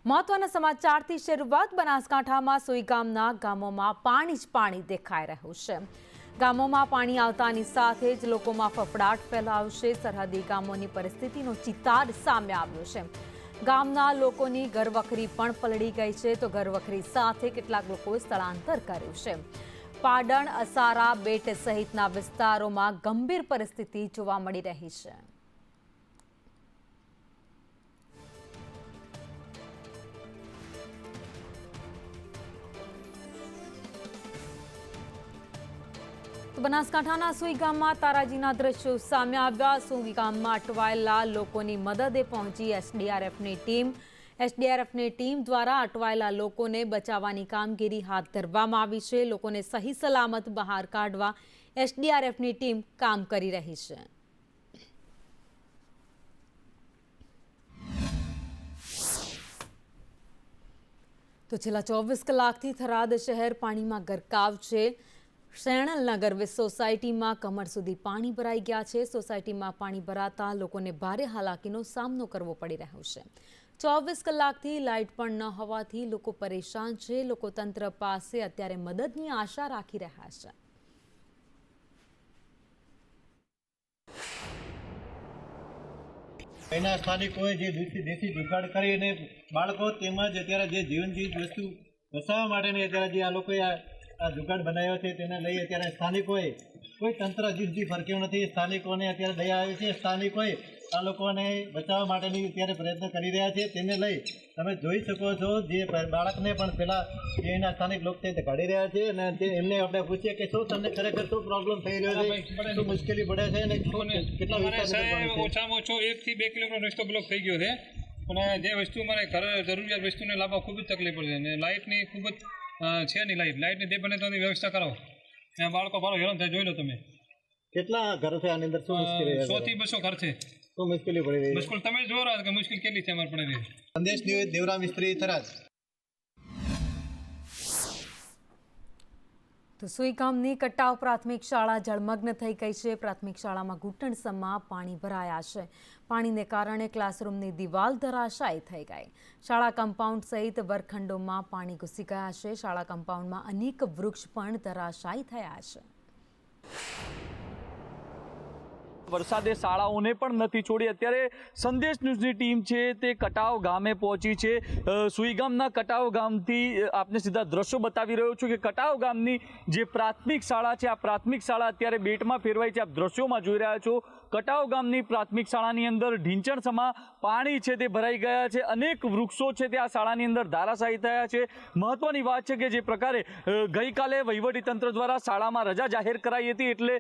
મહત્વના સમાચારથી શરૂઆત બનાસકાંઠામાં સોઈ ગામોમાં પાણી જ પાણી દેખાઈ રહ્યું છે। ગામોમાં પાણી આવતાની સાથે જ લોકોમાં ફફડાટ ફેલાવશે। સરહદી ગામોની પરિસ્થિતિનો ચિતાર સામે આવ્યો છે। ગામના લોકોની ઘરવખરી પણ પલળી ગઈ છે તો ઘરવખરી સાથે કેટલાક લોકોએ સ્થળાંતર કર્યું છે। પાડણ, અસારા, બેટ સહિતના વિસ્તારોમાં ગંભીર પરિસ્થિતિ જોવા મળી રહી છે। બનાસકાંઠાના સુઈ ગામમાં તારાજીના દ્રશ્યો સામે આવ્યા। સુઈ ગામમાં અટવાયેલા લોકોની મદદે પહોંચી એસડીઆરએફની ટીમ દ્વારા અટવાયેલા લોકોને બચાવવાની કામગીરી હાથ ધરવામાં આવી છે। લોકોને સહી સલામત બહાર કાઢવા એસડીઆરએફની ટીમ કામ કરી રહી છે। તો છેલ્લા 24 કલાકથી થરાદ શહેર પાણીમાં ગરકાવ છે। શેણલનગર સોસાયટીમાં કમર સુધી પાણી ભરાઈ ગયા છે। સોસાયટીમાં પાણી ભરાતા લોકોને ભારે હાલાકીનો સામનો કરવો પડી રહ્યો છે। 24 કલાકથી લાઇટ પણ ન હોવાથી લોકો પરેશાન છે। લોકો તંત્ર પાસે અત્યારે મદદની આશા રાખી રહ્યા છે। એના સ્થાનિકોએ જે દેશી જુગાડ કરીને બાળકો તેમજ અત્યારે જે જીવન જીવિત વસ્તુ બચાવવા માટેની અત્યારે જે આ લોકોએ આ જુગાડ બનાવ્યો છે તેને લઈ અત્યારે સ્થાનિકોએ કોઈ તંત્ર હજી સુધી ફરક્યું નથી। સ્થાનિકોને અત્યારે દયા આવી છે। સ્થાનિકોએ આ લોકોને બચાવવા માટેની અત્યારે પ્રયત્ન કરી રહ્યા છે। તેને લઈ તમે જોઈ શકો છો જે બાળકને પણ પેલા જે એના સ્થાનિક લોકો તે કાઢી રહ્યા છે અને એમને આપણે પૂછીએ કે શું તમને ખરેખર શું પ્રોબ્લેમ થઈ રહ્યો છે, શું મુશ્કેલી પડે છે અને કેટલા ઓછામાં ઓછો 1 થી 2 કિલોમીટર રસ્તો બ્લોક થઈ ગયો છે અને જે વસ્તુ મારે જરૂરિયાત વસ્તુને લાવવા ખૂબ જ તકલીફ પડે છે અને લાઇટની ખૂબ જ છે નહીં। લાઇટની તે બને તો વ્યવસ્થા કરાવો। ત્યાં બાળકો ભારો હેરાન થાય, જોઈ લો તમે। કેટલા ઘર છે આની અંદર? શું મુશ્કેલી? 100 થી 200 ઘર છે। શું મુશ્કેલી પડી રહી? મુશ્કેલ તમે જોઈ રહ્યા છો કે મુશ્કેલ કેટલી છે અમારે પડે રહી। સંદેશ ન્યૂઝ, દેવરા મિસ્ત્રી, થરાદ। તો સુઈ ગામની કટાવ પ્રાથમિક શાળા જળમગ્ન થઈ ગઈ છે। પ્રાથમિક શાળામાં ઘૂંટણસમાં પાણી ભરાયા છે। પાણીને કારણે ક્લાસરૂમની દિવાલ ધરાશાયી થઈ ગઈ। શાળા કમ્પાઉન્ડ સહિત વર્ગખંડોમાં પાણી ઘૂસી ગયા છે। શાળા કમ્પાઉન્ડમાં અનેક વૃક્ષ પણ ધરાશાયી થયા છે। વરસાદે શાળાઓને પણ નથી છોડી। અત્યારે સંદેશ ન્યૂઝની ટીમ છે તે કટાવ ગામે પહોંચી છે। સુઈ ગામના કટાવ ગામથી આપને સીધા દ્રશ્યો બતાવી રહ્યો છું કે કટાવ ગામની જે પ્રાથમિક શાળા છે આ પ્રાથમિક શાળા અત્યારે બેટમાં ફેરવાઈ છે। આપ દ્રશ્યોમાં જોઈ રહ્યા છો કટાવ ગામની પ્રાથમિક શાળાની અંદર ઢીંચણસમા પાણી છે તે ભરાઈ ગયા છે। અનેક વૃક્ષો છે તે આ શાળાની અંદર ધરાશાયી થયા છે। મહત્વની વાત છે કે જે પ્રકારે ગઈકાલે વહીવટીતંત્ર દ્વારા શાળામાં રજા જાહેર કરાઈ હતી એટલે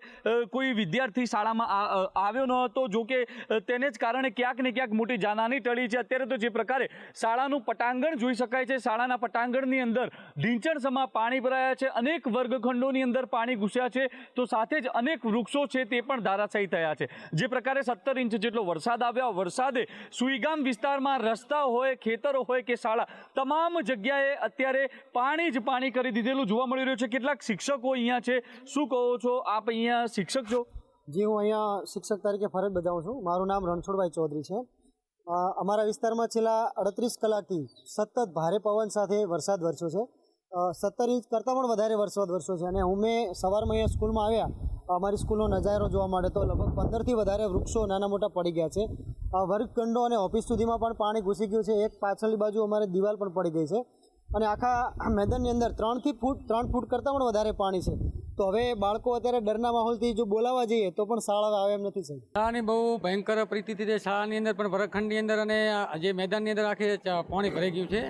કોઈ વિદ્યાર્થી શાળામાં આવ્યો ન હતો। જો કે તેને જ કારણે ક્યાંક ને ક્યાંક મોટી જાનહાની ટળી છે। અત્યારે તો જે પ્રકારે શાળાનું પટાંગણ જોઈ શકાય છે। શાળાના પટાંગણની અંદર ઢીંચણસમા પાણી ભરાયા છે। અનેક વર્ગખંડોની અંદર પાણી ઘૂસ્યા છે તો સાથે જ અનેક વૃક્ષો છે તે પણ ધરાશાયી થયા છે। જે પ્રકારે 17 ઇંચ જેટલો વરસાદ આવ્યો, વરસાદે સુઈગામ વિસ્તારમાં રસ્તા હોય, ખેતરો હોય કે શાળા તમામ જગ્યાએ અત્યારે પાણી જ પાણી કરી દીધેલું જોવા મળી રહ્યું છે। કેટલાક શિક્ષકો અહીંયા છે, શું કહો છો આપ? અહીંયા શિક્ષક છો? જી, હું અહીંયા શિક્ષક તરીકે ફરજ બજાવું છું। મારું નામ રણછોડભાઈ ચૌધરી છે। અમારા વિસ્તારમાં છેલ્લા 38 કલાકથી સતત ભારે પવન સાથે વરસાદ વરસ્યો છે। 17 ઇંચ કરતાં પણ વધારે વરસાદ વરસ્યો છે અને મેં સવારમાં અહીંયા સ્કૂલમાં આવ્યા, અમારી સ્કૂલનો નજારો જોવા મળે તો લગભગ 15થી વધારે વૃક્ષો નાના મોટા પડી ગયા છે। વર્ગખંડો અને ઓફિસ સુધીમાં પણ પાણી ઘૂસી ગયું છે। એક પાછળની બાજુ અમારી દિવાલ પણ પડી ગઈ છે અને આખા મેદાનની અંદર 3 ફૂટ કરતાં પણ વધારે પાણી છે। તો હવે બાળકો અત્યારે ડરના માહોલથી જો બોલાવવા જઈએ તો પણ શાળા આવે એમ નથી સાહેબ। શાળાની બહુ ભયંકર પરિસ્થિતિ છે। શાળાની અંદર પણ વર્ગખંડની અંદર અને જે મેદાનની અંદર આખી પાણી ભરાઈ ગયું છે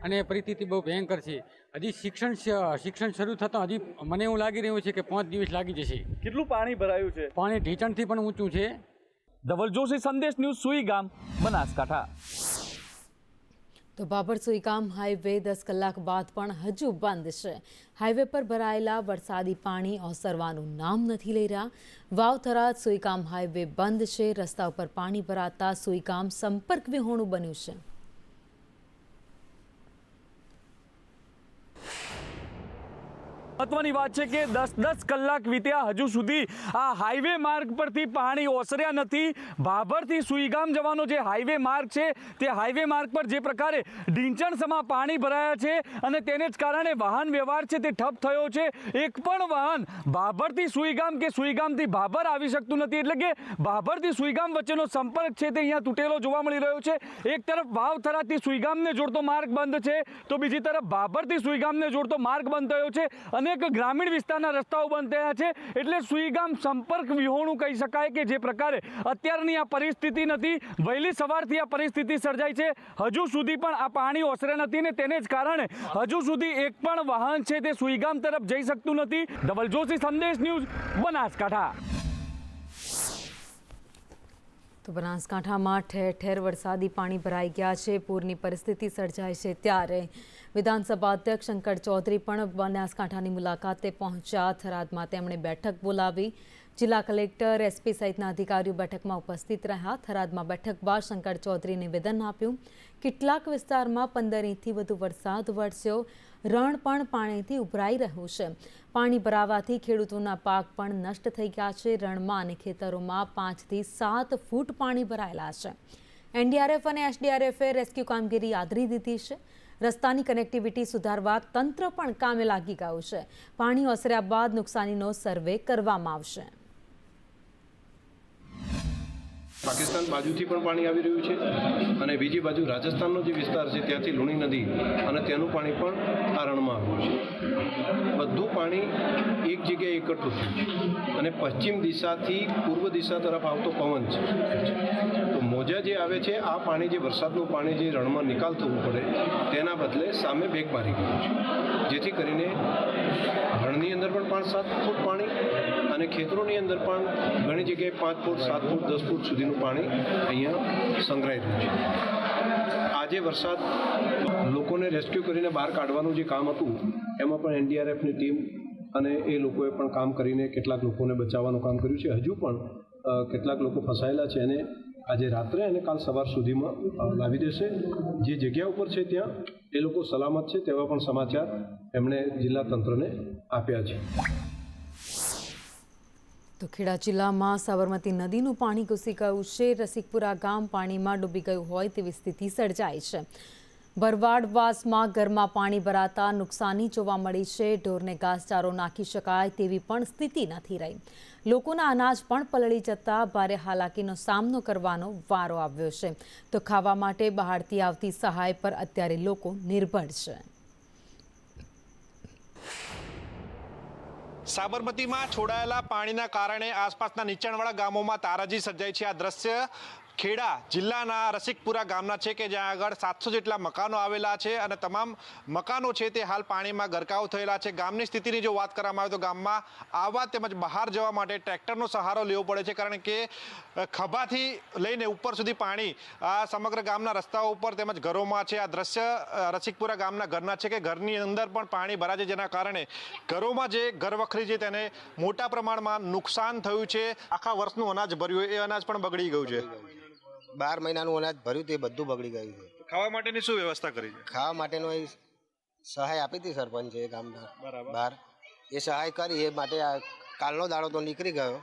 અને પરિસ્થિતિ બહુ ભયંકર છે। હજી શિક્ષણ શરૂ થતાં હજી મને એવું લાગી રહ્યું છે કે 5 દિવસ લાગી જશે। કેટલું પાણી ભરાયું છે? પાણી ઢીંચણથી પણ ઊંચું છે। ધવલ જોશી, સંદેશ ન્યૂઝ, સુઈ ગામ, બનાસકાંઠા। તો બાબર સુઈ ગામ હાઈવે 10 કલાક બાદ પણ હજુ બંધ છે। હાઈવે પર ભરાયેલા વરસાદી પાણી ઓસરવાનું નામ નથી લઈ રહ્યા। વાવ થરાદ સુઈ ગામ હાઈવે બંધ છે। રસ્તા ઉપર પાણી ભરાતા સુઈ ગામ સંપર્ક વિહોણું બન્યું છે। મહત્વની વાત છે કે 10 કલાક વીત્યા, હજુ સુધી આ હાઈવે માર્ગ પરથી પાણી ઓસર્યા નથી. ભાભરથી સુઈગામ જવાનો જે હાઈવે માર્ગ છે તે હાઈવે માર્ગ પર જે પ્રકારે ઢીંચણસમાં પાણી ભરાયા છે અને તેને જ કારણે વાહન વ્યવહાર છે તે ઠપ થયો છે. એક પણ વાહન ભાભરથી સુઈગામ કે સુઈગામથી ભાભર આવી શકતું નથી. એટલે કે ભાભરથી સુઈગામ વચ્ચેનો સંપર્ક છે તે અહીંયા તૂટેલો જોવા મળી રહ્યો છે. એક તરફ વાવથરાથી સુઈગામને જોડતો માર્ગ બંધ છે, તો બીજી તરફ ભાભરથી સુઈગામને જોડતો માર્ગ બંધ થયો છે. અનેક ગ્રામીણ વિસ્તારના રસ્તાઓ બંધ થયા છે. એટલે સુઈગામ સંપર્ક વિહોણું કહી શકાય કે જે પ્રકારે અત્યારની આ પરિસ્થિતિ નથી. વહેલી સવારથી આ પરિસ્થિતિ સર્જાઈ છે. હજુ સુધી પણ આ પાણી ઓસરે નથી ને તેને જ કારણે હજુ સુધી એક પણ વાહન છે તે સુઈગામ તરફ જઈ શકતું નથી. ધવલ જોશી, સંદેશ ન્યૂઝ, બનાસકાંઠા. તો બનાસકાંઠામાં ઠેર ઠેર વરસાદી પાણી ભરાઈ ગયા છે. પૂરની પરિસ્થિતિ સર્જાઈ છે ત્યારે વિધાનસભા અધ્યક્ષ શંકર ચૌધરી પણ બનાસકાંઠાની મુલાકાતે પહોંચ્યા. થરાદમાં તેમણે બેઠક બોલાવી. જિલ્લા કલેક્ટર, એસપી સહિતના અધિકારીઓ બેઠકમાં ઉપસ્થિત રહ્યા. થરાદમાં બેઠક બાદ શંકર ચૌધરીએ નિવેદન આપ્યું. કેટલાક વિસ્તારમાં 15 ઇંચથી વધુ વરસાદ વરસ્યો. રણ પણ પાણીથી ઉભરાઈ રહ્યું છે. પાણી ભરાવાથી ખેડૂતોના પાક પણ નષ્ટ થઈ ગયા છે. રણમાં અને ખેતરોમાં 5 થી 7 ફૂટ પાણી ભરાયેલા છે. એનડીઆરએફ અને એસડીઆરએફે રેસ્ક્યુ કામગીરી આદરી દીધી છે. રસ્તાની કનેક્ટિવિટી સુધારવા તંત્ર પણ કામે લાગી ગયું છે. પાણી ઓસર્યા બાદ નુકસાનીનો સર્વે કરવામાં આવશે. પાકિસ્તાન બાજુથી પણ પાણી આવી રહ્યું છે અને બીજી બાજુ રાજસ્થાનનો જે વિસ્તાર છે ત્યાંથી લુણી નદી અને તેનું પાણી પણ આ રણમાં આવ્યું છે. બધું પાણી એક જગ્યાએ એકઠું થયું છે અને પશ્ચિમ દિશાથી પૂર્વ દિશા તરફ આવતો પવન છે. તો મોજા જે આવે છે, આ પાણી જે વરસાદનું પાણી જે રણમાં નિકાલ થવું પડે તેના બદલે સામે બેગ મારી ગયું છે, જેથી કરીને રણની અંદર પણ 5-7 ફૂટ પાણી અને ખેતરોની અંદર પણ ઘણી જગ્યાએ 5 ફૂટ, 7 ફૂટ, 10 ફૂટ સુધીનું પાણી અહીંયા સંગ્રહાઈ રહ્યું છે. આજે વરસાદ લોકોને રેસ્ક્યુ કરીને બહાર કાઢવાનું જે કામ હતું એમાં પણ એનડીઆરએફની ટીમ અને એ લોકોએ પણ કામ કરીને કેટલાક લોકોને બચાવવાનું કામ કર્યું છે. હજુ પણ કેટલાક લોકો ફસાયેલા છે અને આજે રાત્રે અને કાલ સવાર સુધીમાં લાવી દેશે. જે જગ્યા ઉપર છે ત્યાં એ લોકો સલામત છે તેવા પણ સમાચાર એમણે જિલ્લા તંત્રને આપ્યા છે. તો ખેડા જિલ્લામાં સાબરમતી નદીનું પાણી ઘૂસી ગયું છે. રસિકપુરા ગામ પાણીમાં ડૂબી ગયું હોય તેવી સ્થિતિ સર્જાઈ છે. ભરવાડવાસમાં ઘરમાં પાણી ભરાતા નુકસાની જોવા મળી છે. ઢોરને ઘાસચારો નાખી શકાય તેવી પણ સ્થિતિ નથી રહી. લોકોના અનાજ પણ પલળી જતા ભારે હાલાકીનો સામનો કરવાનો વારો આવ્યો છે. તો ખાવા માટે બહારથી આવતી સહાય પર અત્યારે લોકો નિર્ભર છે. સાબરમતીમાં છોડાયેલા પાણીના કારણે આસપાસના નીચાણવાળા ગામોમાં તારાજી સર્જાઈ છે. આ દ્રશ્ય ખેડા જિલ્લાના રસિકપુરા ગામના છે કે જ્યાં આગળ 700 જેટલા મકાનો આવેલા છે અને તમામ મકાનો છે તે હાલ પાણીમાં ગરકાવ થયેલા છે. ગામની સ્થિતિની જો વાત કરવામાં આવે તો ગામમાં આવવા તેમજ બહાર જવા માટે ટ્રેક્ટરનો સહારો લેવો પડે છે, કારણ કે ખભાથી લઈને ઉપર સુધી પાણી આ સમગ્ર ગામના રસ્તાઓ ઉપર તેમજ ઘરોમાં છે. આ દ્રશ્ય રસિકપુરા ગામના ઘરના છે કે ઘરની અંદર પણ પાણી ભરાય છે, જેના કારણે ઘરોમાં જે ઘરવખરી છે તેને મોટા પ્રમાણમાં નુકસાન થયું છે. આખા વર્ષનું અનાજ ભર્યું એ અનાજ પણ બગડી ગયું છે. 12 મહિનાનું અનાજ ભર્યું તે બધું બગડી ગયું છે. ખાવા માટેની શું વ્યવસ્થા કરી છે? ખાવા માટેનો એ સહાય આપી હતી સરપંચે ગામના બહાર. એ સહાય કરી એ માટે કાલનો દાડો તો નીકળી ગયો,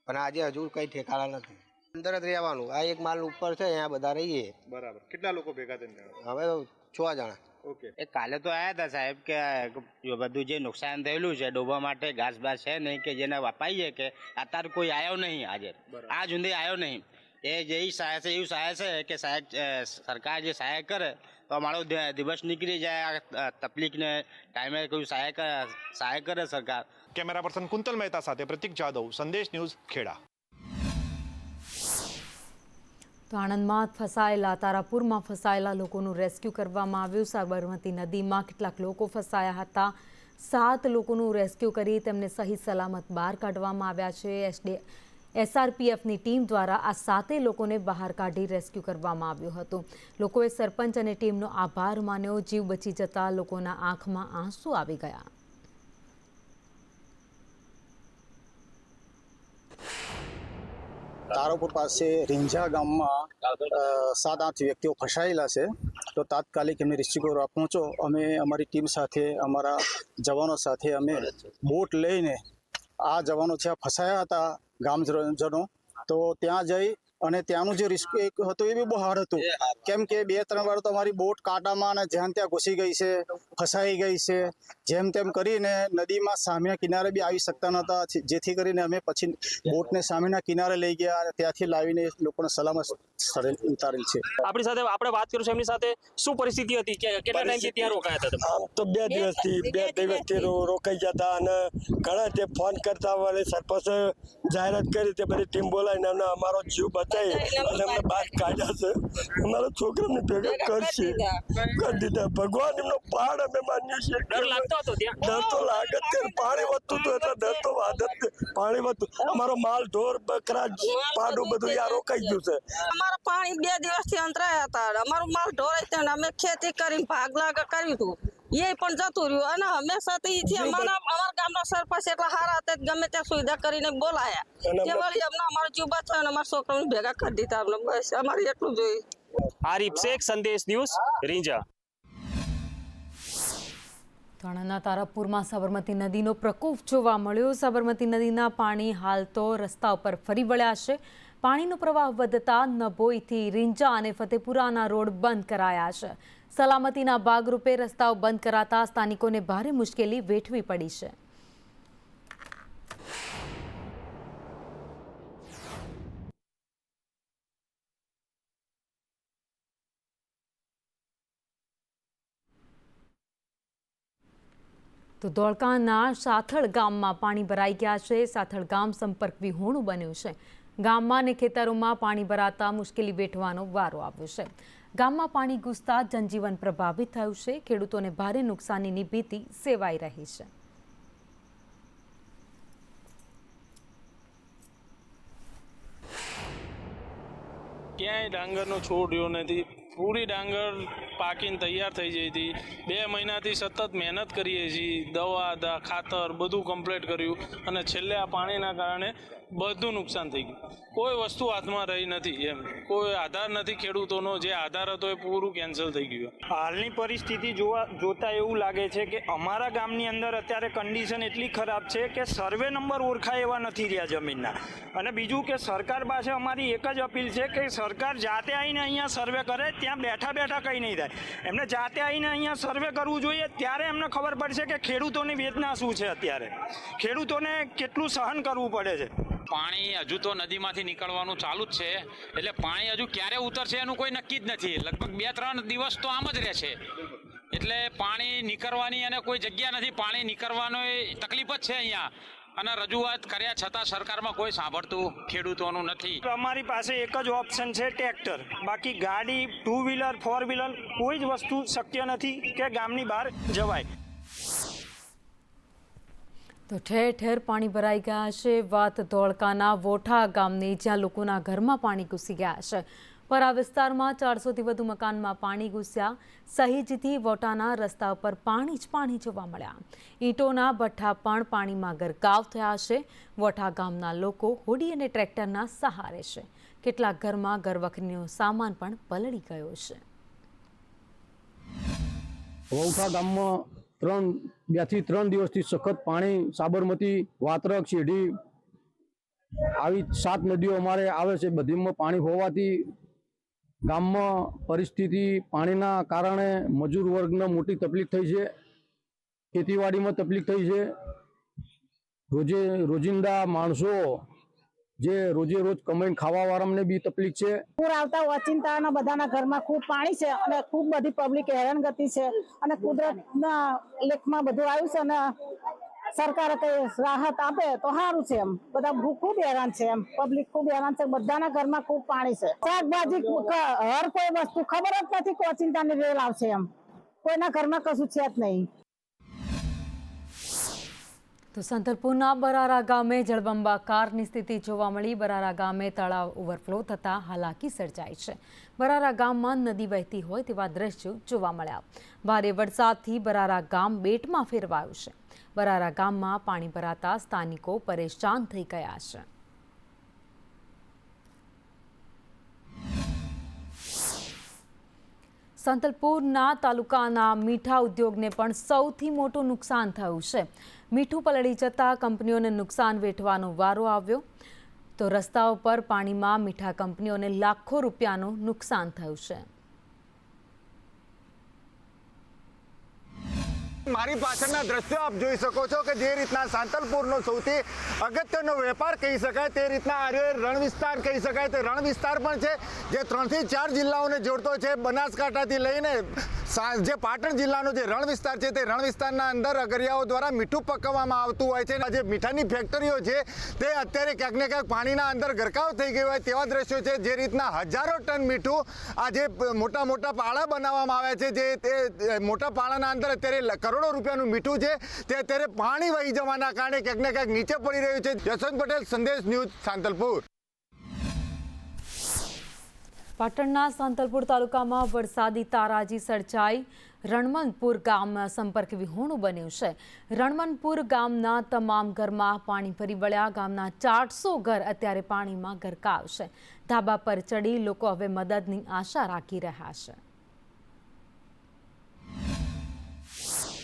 પણ આજે હજુ કંઈ ઠેકાણા નથી. અંદર જ રહેવાનું. આ એક માલ ઉપર છે, અહીંયા બધા રહીએ. બરાબર. કેટલા લોકો ભેગા થઈને? હવે તો 6 જણા. ઓકે. એ કાલે તો આવ્યા હતા સાહેબ કે બધું જે નુકસાન થયેલું છે ડોબા માટે ઘાસ બાસ છે નહીં કે જેને વપાઈએ કે અત્યારે કોઈ આવ્યો નહીં. આજે આજ સુધી આવ્યો નહીં. એ જેવી સહાય છે એવું સહાય છે કે સહાય સરકાર જે સહાય કરે તો અમારો દિવસ નીકળી જાય. આ તકલીફને ટાઈમે કોઈ સહાય કરે સરકાર. કેમેરા પર્સન કુંતલ મહેતા સાથે પ્રતિક જાદવ, સંદેશ ન્યૂઝ, ખેડા. તો આણંદમાં ફસાયેલા તારાપુરમાં ફસાયેલા લોકોનું રેસ્ક્યુ કરવામાં આવ્યું. સાબરમતી નદીમાં કેટલાક લોકો ફસાયા હતા. 7 લોકોનું રેસ્ક્યુ કરી તેમને સહી સલામત બહાર કાઢવામાં આવ્યા છે. એસઆરપીએફની ટીમ દ્વારા આ 7 લોકોને બહાર કાઢી રેસ્ક્યુ કરવામાં આવ્યું હતું. લોકોએ સરપંચ અને ટીમનો આભાર માન્યો. જીવ બચી જતા લોકોના આંખમાં આંસુ આવી ગયા. તારાપુર પાસે રીંઝા ગામમાં 7-8 વ્યક્તિઓ ફસાયેલા છે, તો તાત્કાલિક એમને રેસ્ક્યુ કરવા પહોંચો. અમે અમારી ટીમ સાથે, અમારા જવાનો સાથે અમે બોટ લઈને આ જવાનો જ્યાં ફસાયા હતા ગામજનો, તો ત્યાં જઈ અને ત્યાંનું જે રિસ્ક હતું એ બી બહુ હાર્ડ હતું, કેમ કે 2-3 વાર તો અમારી બોટ કાંટામાં અને જ્યાં ત્યાં ઘૂસી ગઈ છે, ફસાઈ ગઈ છે. જેમ તેમ કરીને નદીમાં સામેના કિનારે બી આવી શકતા નહોતા, જેથી કરીને અમે પછી બોટને સામેના કિનારે લઈ ગયા અને ત્યાંથી લાવીને લોકોને સલામત સ્થળે ઉતારેલ છે. આપણી સાથે આપણે વાત કરીશું એમની સાથે. શું પરિસ્થિતિ હતી, કેટલા ટાઈમથી ત્યાં રોકાયા હતા? આમ તો 2 દિવસથી રોકાઈ જતા અને ઘણા તે ફોન કરતા વળે સરપંચ જાહેરાત કરી તે બધી ટીમ બોલાવીને અમને અમારો જીવ બચાવી અને અમને બહાર કાઢ્યા છે. અમારા છોકરાને ભેગા કરશે કરી દીધા. ભગવાન એમનો પહાડ અમે માનીએ છીએ. ડર લાગતો હતો ત્યાં? ડર તો લાગે જ, પાણી વધતું હતું એટલે ડર તો વાદ જ. પાણી વધતું, અમારો માલ ઢોર બકરા પાડું બધું યા રોકાઈ ગયું છે. અમારું પાણી 2 દિવસથી અંતરાયા હતા. અમારું માલ ઢોરાઈ અમે ખેતી કરીને ભાગ લાગા કર્યું હતું, એ પણ જતું રહ્યું. અને હંમેશાથી અમારા ગામના સરપંચ એટલા સારા હતા, ગમે ત્યાં સુવિધા કરીને બોલાયા, તે વળી અમને અમારો જીવ બચાવ્યો અને અમારા છોકરાઓને ભેગા કરી દીધા. અમને બસ અમારે એટલું જોઈએ. આરીફ શેખ, સંદેશ ન્યૂઝ, રીંઝા. થાણાના તારાપુરમાં સાબરમતી નદીનો પ્રકોપ જોવા મળ્યો. સાબરમતી નદીના પાણી હાલ તો રસ્તા ઉપર ફરી વળ્યા છે. પાણીનો પ્રવાહ વધતા નભોઈથી રીંઝા અને ફતેપુરાના રોડ બંધ કરાયા છે. સલામતીના ભાગરૂપે રસ્તાઓ બંધ કરાતા સ્થાનિકોને ભારે મુશ્કેલી વેઠવી પડી છે. તો ધોળકાના સાથળ ગામમાં પાણી ભરાઈ ગયા છે. સાથળ ગામ સંપર્ક વિહોણું બન્યું છે. ગામમાં અને ખેતરોમાં પાણી ભરાતા મુશ્કેલી વેઠવાનો વારો આવ્યો છે. ગામમાં પાણી ઘૂસતા જનજીવન પ્રભાવિત થયું છે. ખેડૂતોને ભારે નુકસાનીની ભીતિ સેવાઈ રહી છે. ક્યાંય ડાંગરનો છોડ રહ્યો નથી. પૂરી ડાંગર પાકીને તૈયાર થઈ જઈ હતી. 2 મહિનાથી સતત મહેનત કરીએ છીએ, દવા ખાતર બધું કમ્પ્લીટ કર્યું અને છેલ્લે આ પાણીના કારણે બધું નુકસાન થઈ ગયું. કોઈ વસ્તુ હાથમાં રહી નથી, એમ કોઈ આધાર નથી ખેડૂતોનો. જે આધાર હતો એ પૂરું કેન્સલ થઈ ગયું. હાલની પરિસ્થિતિ જોતા એવું લાગે છે કે અમારા ગામની અંદર અત્યારે કન્ડિશન એટલી ખરાબ છે કે સર્વે નંબર ઓળખાય એવા નથી રહ્યા જમીનના. અને બીજું કે સરકાર પાસે અમારી એક જ અપીલ છે કે સરકાર જાતે આવીને અહીંયા સર્વે કરે. ત્યાં બેઠા કંઈ નહીં થાય. એમને જાતે આવીને અહીંયા સર્વે કરવું જોઈએ, ત્યારે એમને ખબર પડશે કે ખેડૂતોની વેદના શું છે. અત્યારે ખેડૂતોને કેટલું સહન કરવું પડે છે. પાણી હજુ તો નદીમાંથી નીકળવાનું ચાલુ જ છે, એટલે પાણી હજુ ક્યારે ઉતરશે એનું કોઈ નક્કી જ નથી. લગભગ 2-3 દિવસ તો આમ જ રહેશે. એટલે પાણી નીકળવાની અને કોઈ જગ્યા નથી. પાણી નીકળવાનો તકલીફ જ છે અહીંયા. અને રજૂઆત કર્યા છતાં સરકારમાં કોઈ સાંભળતું ખેડૂતોનું નથી. અમારી પાસે એક જ ઓપ્શન છે ટ્રેક્ટર. બાકી ગાડી, 2 વ્હીલર 4 વ્હીલર કોઈ જ વસ્તુ શક્ય નથી કે ગામની બહાર જવાય. તો ઠેર ઠેર પાણી ભરાઈ ગયા છે. વાત ધોળકાના વોઠા ગામની, જ્યાં લોકોના ઘરમાં પાણી ઘૂસી ગયા છે. પર આ વિસ્તારમાં 400થી વધુ મકાનમાં પાણી ઘૂસ્યા. સહીજથી વોટાના રસ્તા પર પાણી જ પાણી જોવા મળ્યા. ઈંટોના ભઠ્ઠા પણ પાણીમાં ગરકાવ થયા છે. વોઠા ગામના લોકો હોડી અને ટ્રેક્ટરના સહારે છે. કેટલાક ઘરમાં ઘરવખરીનો સામાન પણ પલળી ગયો છે. વોઠા ગામમાં 2 થી 3 દિવસથી સખત પાણી, સાબરમતી, વાત્રક, શેઢી આવી 7 નદીઓ અમારે આવે છે. બધીમાં પાણી હોવાથી ગામમાં પરિસ્થિતિ પાણીના કારણે મજૂર વર્ગને મોટી તકલીફ થઈ છે. ખેતીવાડીમાં તકલીફ થઈ છે. રોજિંદા માણસો જે રોજે રોજ કમાઈને ખાવા વાળાને બી તકલીફ છે. પૂર આવતા ઓચિંતાના બધાના ઘરમાં ખૂબ પાણી છે અને ખૂબ બધી પબ્લિક હેરાનગતિ છે. અને કુદરતના લેખમાં બધું આવ્યું છે અને સરકારે કઈ રાહત આપે તો સારું છે. એમ બધા ખૂબ હેરાન છે. એમ પબ્લિક ખૂબ હેરાન છે. બધાના ઘરમાં ખૂબ પાણી છે. શાકભાજી, હર કોઈ વસ્તુ ખબર જ નથી કે ઓચિંતાની રેલ આવશે. એમ કોઈના ઘરમાં કશું છે જ નહીં. તો સંતલપુરના બરારા ગામે જળબંબાકારની સ્થિતિ જોવા મળી. બરારા ગામે તળાવ ઓવરફ્લો થતાં હાલાકી સર્જાઈ છે. બરારા ગામમાં નદી વહેતી હોય તેવા દ્રશ્યો જોવા મળ્યા. ભારે વરસાદથી બરારા ગામ બેટમાં ફેરવાયું છે. બરારા ગામમાં પાણી ભરાતા સ્થાનિકો પરેશાન થઈ ગયા છે. સંતલપુરના તાલુકાના મીઠા ઉદ્યોગને પણ સૌથી મોટું નુકસાન થયું છે. મીઠું પલળી જતાં કંપનીઓને નુકસાન વેઠવાનો વારો આવ્યો. તો રસ્તાઓ પર પાણીમાં મીઠા કંપનીઓને લાખો રૂપિયાનું નુકસાન થયું છે. મારી પાછળના દ્રશ્યો આપ જોઈ શકો છો કે જે રીતના સાંતલપુરનો સૌથી અગત્યનો વેપાર કહી શકાય તે રીતના આ રણ વિસ્તાર કહી શકાય. તે રણ વિસ્તાર પણ છે જે 3 થી 4 જિલ્લાઓને જોડતો છે. બનાસકાંઠાથી લઈને જે પાટણ જિલ્લાનો જે રણ વિસ્તાર છે તે રણ વિસ્તારના અંદર અગરિયાઓ દ્વારા મીઠું પકવવામાં આવતું હોય છે. જે મીઠાની ફેક્ટરીઓ છે તે અત્યારે ક્યાંક ને ક્યાંક પાણીના અંદર ગરકાવ થઈ ગયો હોય તેવા દ્રશ્યો છે. જે રીતના હજારો ટન મીઠું આ જે મોટા મોટા પાળા બનાવવામાં આવ્યા છે જે તે મોટા પાળાના અંદર અત્યારે કરોડો રૂપિયાનું મીઠું છે તે અત્યારે પાણી વહી જવાના કારણે ક્યાંક ને ક્યાંક નીચે પડી રહ્યું છે. યશવંત પટેલ, સંદેશ ન્યૂઝ, સાંતલપુર. પાટણના સાંતલપુર તાલુકામાં વરસાદી તારાજી સર્જાઈ. રણમનપુર ગામ સંપર્ક વિહોણું બન્યું છે. રણમનપુર ગામના તમામ ઘરમાં પાણી ફરી વળ્યા. ગામના 400 ઘર અત્યારે પાણીમાં ગરકાવ છે. ધાબા પર ચડી લોકો હવે મદદની આશા રાખી રહ્યા છે.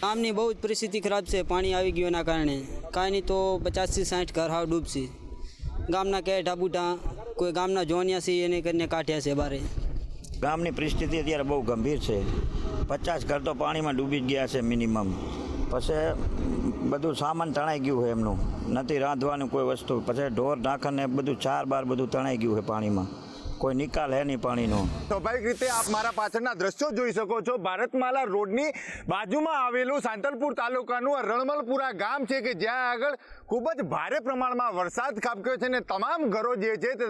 ગામની બહુ જ પરિસ્થિતિ ખરાબ છે. પાણી આવી ગયું એના કારણે કાંઈ નહીં તો 50 થી 60 ઘર હાવ ડૂબશે. ગામના કે ઢાબુટા કોઈ ગામના જોનિયા છે એને કરીને કાઢ્યા છે બારે. ગામની પરિસ્થિતિ અત્યારે બહુ ગંભીર છે. 50 ઘર તો પાણીમાં ડૂબી જ ગયા છે મિનિમમ. પછી બધું સામાન તણાઈ ગયું છે એમનું. નથી રાંધવાનું કોઈ વસ્તુ. પછી ઢોર ઢાંખરને બધું ચાર બાર બધું તણાઈ ગયું છે પાણીમાં. કોઈ નિકાલ હે નહીં પાણીનો. સ્વાભાવિક રીતે આપ મારા પાછળના દ્રશ્યો જોઈ શકો છો. ભારતમાલા રોડની બાજુમાં આવેલું સાંતલપુર તાલુકાનું રણમલપુરા ગામ છે કે જ્યાં આગળ ખૂબ જ ભારે પ્રમાણમાં વરસાદ ખાબક્યો છે અને તમામ ઘરો જે છે તે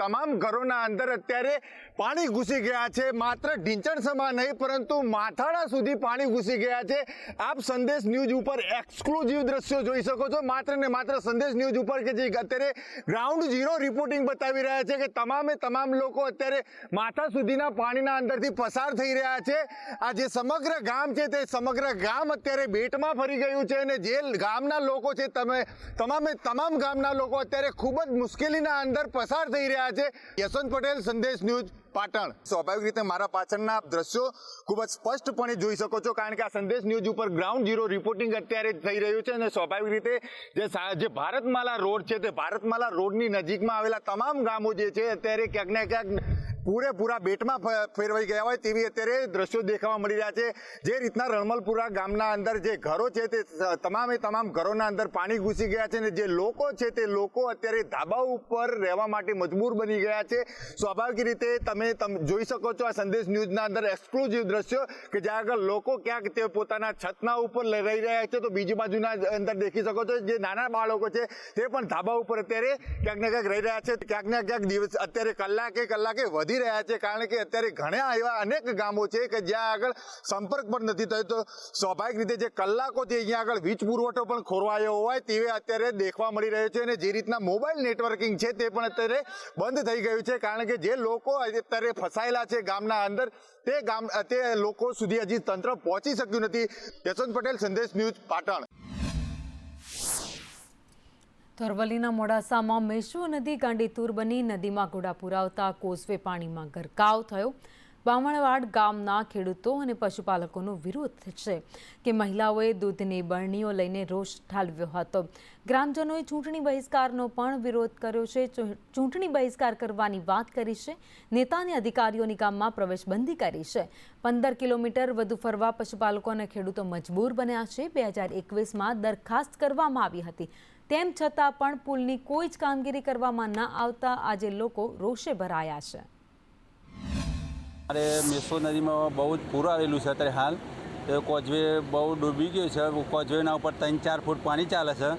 તમામ ઘરોના અંદર અત્યારે પાણી ઘૂસી ગયા છે. માત્ર ઢીંચણ સમા નહીં પરંતુ માથાડા સુધી પાણી ઘૂસી ગયા છે. આપ સંદેશ ન્યૂઝ ઉપર એક્સક્લુઝિવ દ્રશ્યો જોઈ શકો છો. માત્ર ને માત્ર સંદેશ ન્યૂઝ ઉપર કે જે અત્યારે ગ્રાઉન્ડ ઝીરો રિપોર્ટિંગ બતાવી રહ્યા છે કે તમામ લોકો અત્યારે માથા સુધીના પાણીના અંદરથી પસાર થઈ રહ્યા છે. આ જે સમગ્ર ગામ છે તે સમગ્ર ગામ અત્યારે બેટમાં ફરી ગયું છે અને જે ગામના લોકો છે તમામ ગામના લોકો અત્યારે ખૂબ જ મુશ્કેલીના અંદર પસાર થઈ રહ્યા છે. યશવંત પટેલ, સંદેશ ન્યૂઝ, પાટણ. સ્વાભાવિક રીતે મારા પાછળના દ્રશ્યો ખૂબ જ સ્પષ્ટપણે જોઈ શકો છો કારણ કે આ સંદેશ ન્યૂઝ ઉપર ગ્રાઉન્ડ ઝીરો રિપોર્ટિંગ અત્યારે થઈ રહ્યું છે અને સ્વાભાવિક રીતે જે ભારતમાલા રોડ છે તે ભારતમાલા રોડની નજીકમાં આવેલા તમામ ગામો જે છે અત્યારે ક્યાંક ને ક્યાંક પૂરેપૂરા બેટમાં ફેરવાઈ ગયા હોય તેવી અત્યારે દ્રશ્યો દેખાવા મળી રહ્યા છે. જે રીતના રણમલપુરા ગામના અંદર જે ઘરો છે તે તમામ ઘરોના અંદર પાણી ઘૂસી ગયા છે અને જે લોકો છે તે લોકો અત્યારે ધાબા ઉપર રહેવા માટે મજબૂર બની ગયા છે. સ્વાભાવિક રીતે તમે જોઈ શકો છો આ સંદેશ ન્યૂઝના અંદર એક્સક્લુઝિવ દ્રશ્યો કે જ્યાં આગળ લોકો ક્યાંક તે પોતાના છતના ઉપર રહી રહ્યા છે તો બીજી બાજુના અંદર દેખી શકો છો જે નાના બાળકો છે તે પણ ધાબા ઉપર અત્યારે ક્યાંક ને ક્યાંક રહી રહ્યા છે. ક્યાંક ને ક્યાંક દિવસ અત્યારે કલાકે વધી રહ્યા છે કારણ કે અત્યારે ઘણા એવા અનેક ગામો છે કે જ્યાં આગળ સંપર્ક પણ નથી થયો. તો સ્વાભાવિક રીતે જે કલાકોથી અહીંયા આગળ વીજ પુરવઠો પણ ખોરવાયો હોય તેવે અત્યારે દેખવા મળી રહ્યો છે અને જે રીતના મોબાઈલ નેટવર્કિંગ છે તે પણ અત્યારે બંધ થઈ ગયું છે કારણ કે જે લોકો અત્યારે ફસાયેલા છે ગામના અંદર તે લોકો સુધી હજી તંત્ર પહોંચી શક્યું નથી. યશવંત પટેલ, સંદેશ ન્યૂઝ, પાટણ. તો અરવલ્લીના મોડાસામાં મેશ્વો નદી ગાંડીતુર બની. નદીમાં ઘોડાપુર આવતા કોઝવે પાણીમાં ગરકાવ થયો. બામણવાડ ગામના ખેડૂતો અને પશુપાલકોનો વિરોધ છે કે મહિલાઓએ દૂધની બરણીઓ લઈને રોષ ઠાલવ્યો હતો. ગ્રામજનોએ ચૂંટણી બહિષ્કારનો પણ વિરોધ કર્યો છે. ચૂંટણી બહિષ્કાર કરવાની વાત કરી છે. નેતા અને અધિકારીઓની ગામમાં પ્રવેશબંધી કરી છે. 15 કિલોમીટર વધુ ફરવા પશુપાલકો અને ખેડૂતો મજબૂર બન્યા છે. 2021માં દરખાસ્ત કરવામાં આવી હતી. તેમ છતાં પણ પુલની કોઈ જ કામગીરી કરવામાં ન આવતા આજે લોકો રોષે ભરાયા છે. અરે મેશ્વો નદીમાં બહુ જ પૂર આવેલું છે અત્યારે હાલ. એ કોઝવે બહુ ડૂબી ગયું છે. કોઝવેના ઉપર 3-4 ફૂટ પાણી ચાલે છે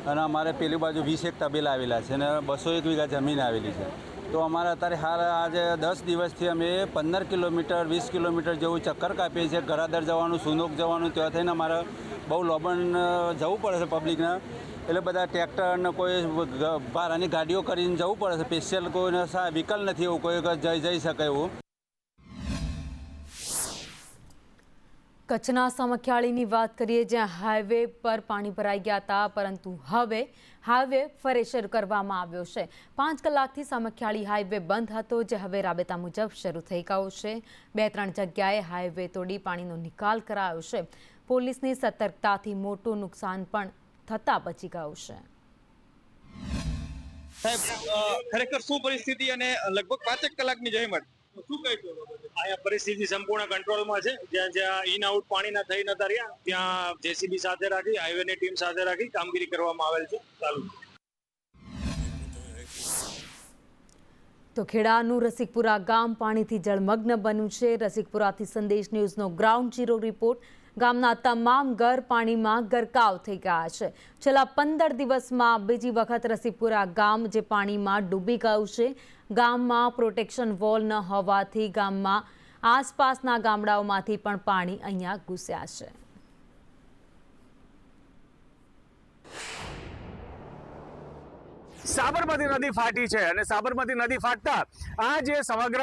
અને અમારે પેલી બાજુ 21 તબેલા આવેલા છે અને 201 વીઘા જમીન આવેલી છે. તો અમારે અત્યારે હાલ આજે 10 દિવસથી અમે 15 કિલોમીટર 20 કિલોમીટર જેવું ચક્કર કાપીએ છીએ. ગરાદર જવાનું, સુનોક જવાનું, ત્યાં થઈને અમારે બહુ લોબન જવું પડે છે પબ્લિકને. એટલે બધા ટ્રેક્ટર ને કોઈ ભાડાની ગાડીઓ કરીને જવું પડે છે. સ્પેશિયલ કોઈને વ્હીકલ નથી એવું કોઈ જઈ શકે એવું. કચ્છના સામખિયાળીની વાત કરીએ, જ્યાં હાઈવે પર પાણી ભરાઈ ગયા હતા, પરંતુ હવે હાઈવે ફરી શરૂ કરવામાં આવ્યો છે. 5 કલાકથી સામખિયાળી હાઈવે બંધ હતો, જે હવે રાબેતા મુજબ શરૂ થઈ ગયો છે. 2-3 જગ્યાએ હાઈવે તોડી પાણીનો નિકાલ કરાયો છે. પોલીસની સતર્કતાથી મોટું નુકસાન પણ થતા બચી ગયું છે. ખરેખર શું પરિસ્થિતિ અને લગભગ 5 કલાકની જહેમત શું કહીશું? અહીંયા પરિસ્થિતિ સંપૂર્ણ કંટ્રોલમાં છે. જ્યાં ઇન આઉટ પાણીના થઈ નતા રહ્યા ત્યાં જેસીબી સાથે રાખી હાઈવેની ટીમ સાથે રાખી કામગીરી કરવામાં આવેલ છે. ચાલુ. તો ખેડાનું રસિકપુરા ગામ પાણીથી જળમગ્ન બન્યું છે. રસિકપુરાથી સંદેશ ન્યૂઝનો ગ્રાઉન્ડ ઝીરો રિપોર્ટ. ગામના તમામ ઘર પાણીમાં ગરકાવ થઈ ગયા છે. છેલ્લા 15 દિવસમાં બીજી વખત રસિકપુરા ગામ જે પાણીમાં ડૂબી ગયું છે. ગામમાં પ્રોટેક્શન વોલ ન હોવાથી ગામમાં આસપાસના ગામડાઓમાંથી પણ પાણી અહીંયા ઘૂસ્યા છે. સાબરમતી નદી ફાટી છે અને સાબરમતી નદી ફાટતા આ જે સમગ્ર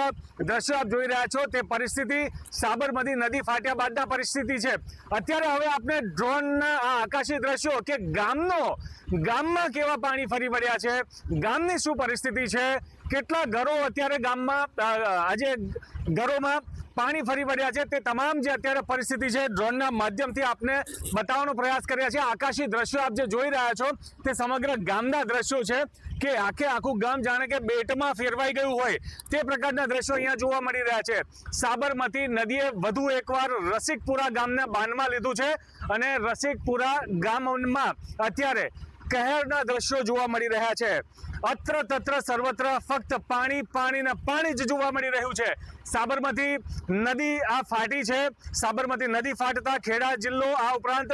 દ્રશ્યો આપ જોઈ રહ્યા છો તે પરિસ્થિતિ સાબરમતી નદી ફાટ્યા બાદના પરિસ્થિતિ છે. અત્યારે હવે આપણે ડ્રોનના આ આકાશી દ્રશ્યો કે ગામમાં કેવા પાણી ફરી વળ્યા છે, ગામની શું પરિસ્થિતિ છે, કેટલા ઘરો અત્યારે ગામમાં આજે ઘરોમાં પાણી ફરી વળ્યા છે, તે તમામ જે અત્યારે પરિસ્થિતિ છે ડ્રોનના માધ્યમથી આપને બતાવવાનો પ્રયાસ કર્યા છે. આકાશી દ્રશ્યો આપ જે જોઈ રહ્યા છો તે સમગ્ર ગામના દ્રશ્યો છે કે આખું ગામ જાણે કે બેટમાં ફેરવાઈ ગયું હોય તે પ્રકારના દ્રશ્યો અહીંયા જોવા મળી રહ્યા છે. સાબરમતી નદીએ વધુ એકવાર રસિકપુરા ગામને બાનમાં લીધું છે અને રસિકપુરા ગામમાં અત્યારે કહેરના દ્રશ્યો જોવા મળી રહ્યા છે. અત્ર તત્ર સર્વત્ર ફક્ત પાણી જ જોવા મળી રહ્યું છે. સાબરમતી નદી આ ફાટી છે. સાબરમતી નદી ફાટતા ખેડા જિલ્લો આ ઉપરાંત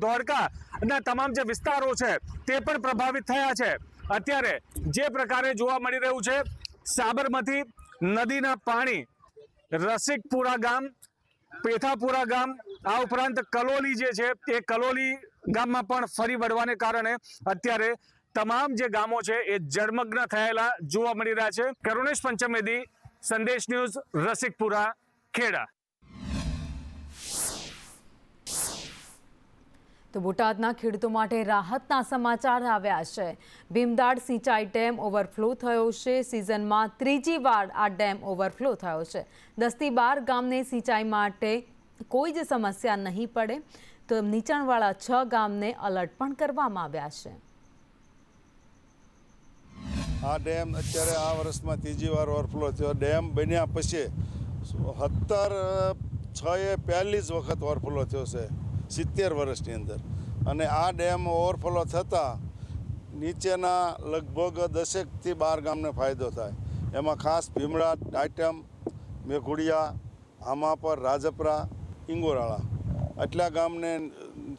ધોળકાના તમામ જે વિસ્તારો છે તે પણ પ્રભાવિત થયા છે. અત્યારે જે પ્રકારે જોવા મળી રહ્યું છે સાબરમતી નદીના પાણી રસિકપુરા ગામ, પેથાપુરા ગામ આ ઉપરાંત કલોલી જે છે એ કલોલી ગામમાં પણ ફરી વળવાને કારણે અત્યારે તમામ જે ગામો છે એ જળમગ્ન થયેલા જોવા મળી રહ્યા છે. કરુણેશ પંચમેદી, સંદેશ ન્યૂઝ, રસિકપુરા, ખેડા. તો બોટાદના ખેડૂતો માટે રાહતના સમાચાર આવ્યા છે. ભીમદાડ સિંચાઈ ડેમ ઓવરફ્લો થયો છે. સિઝનમાં 3જી વાર આ ડેમ ઓવરફ્લો થયો છે. 10થી 12 ગામને સિંચાઈ માટે કોઈ જ સમસ્યા નહીં પડે. તો નીચાણવાળા 6 ગામને એલર્ટ પણ કરવામાં આવ્યા છે. આ ડેમ અત્યારે આ વર્ષમાં 3જી વાર ઓવરફ્લો થયો. ડેમ બન્યા પછી 17/6 પહેલી જ વખત ઓવરફ્લો થયો છે 70 વર્ષની અંદર. અને આ ડેમ ઓવરફ્લો થતાં નીચેના લગભગ 10થી 12 ગામને ફાયદો થાય. એમાં ખાસ ભીમડાદ, ટાટમ, મેઘુડિયા, આમાપર, રાજપરા, ઇંગોરાળા આટલા ગામને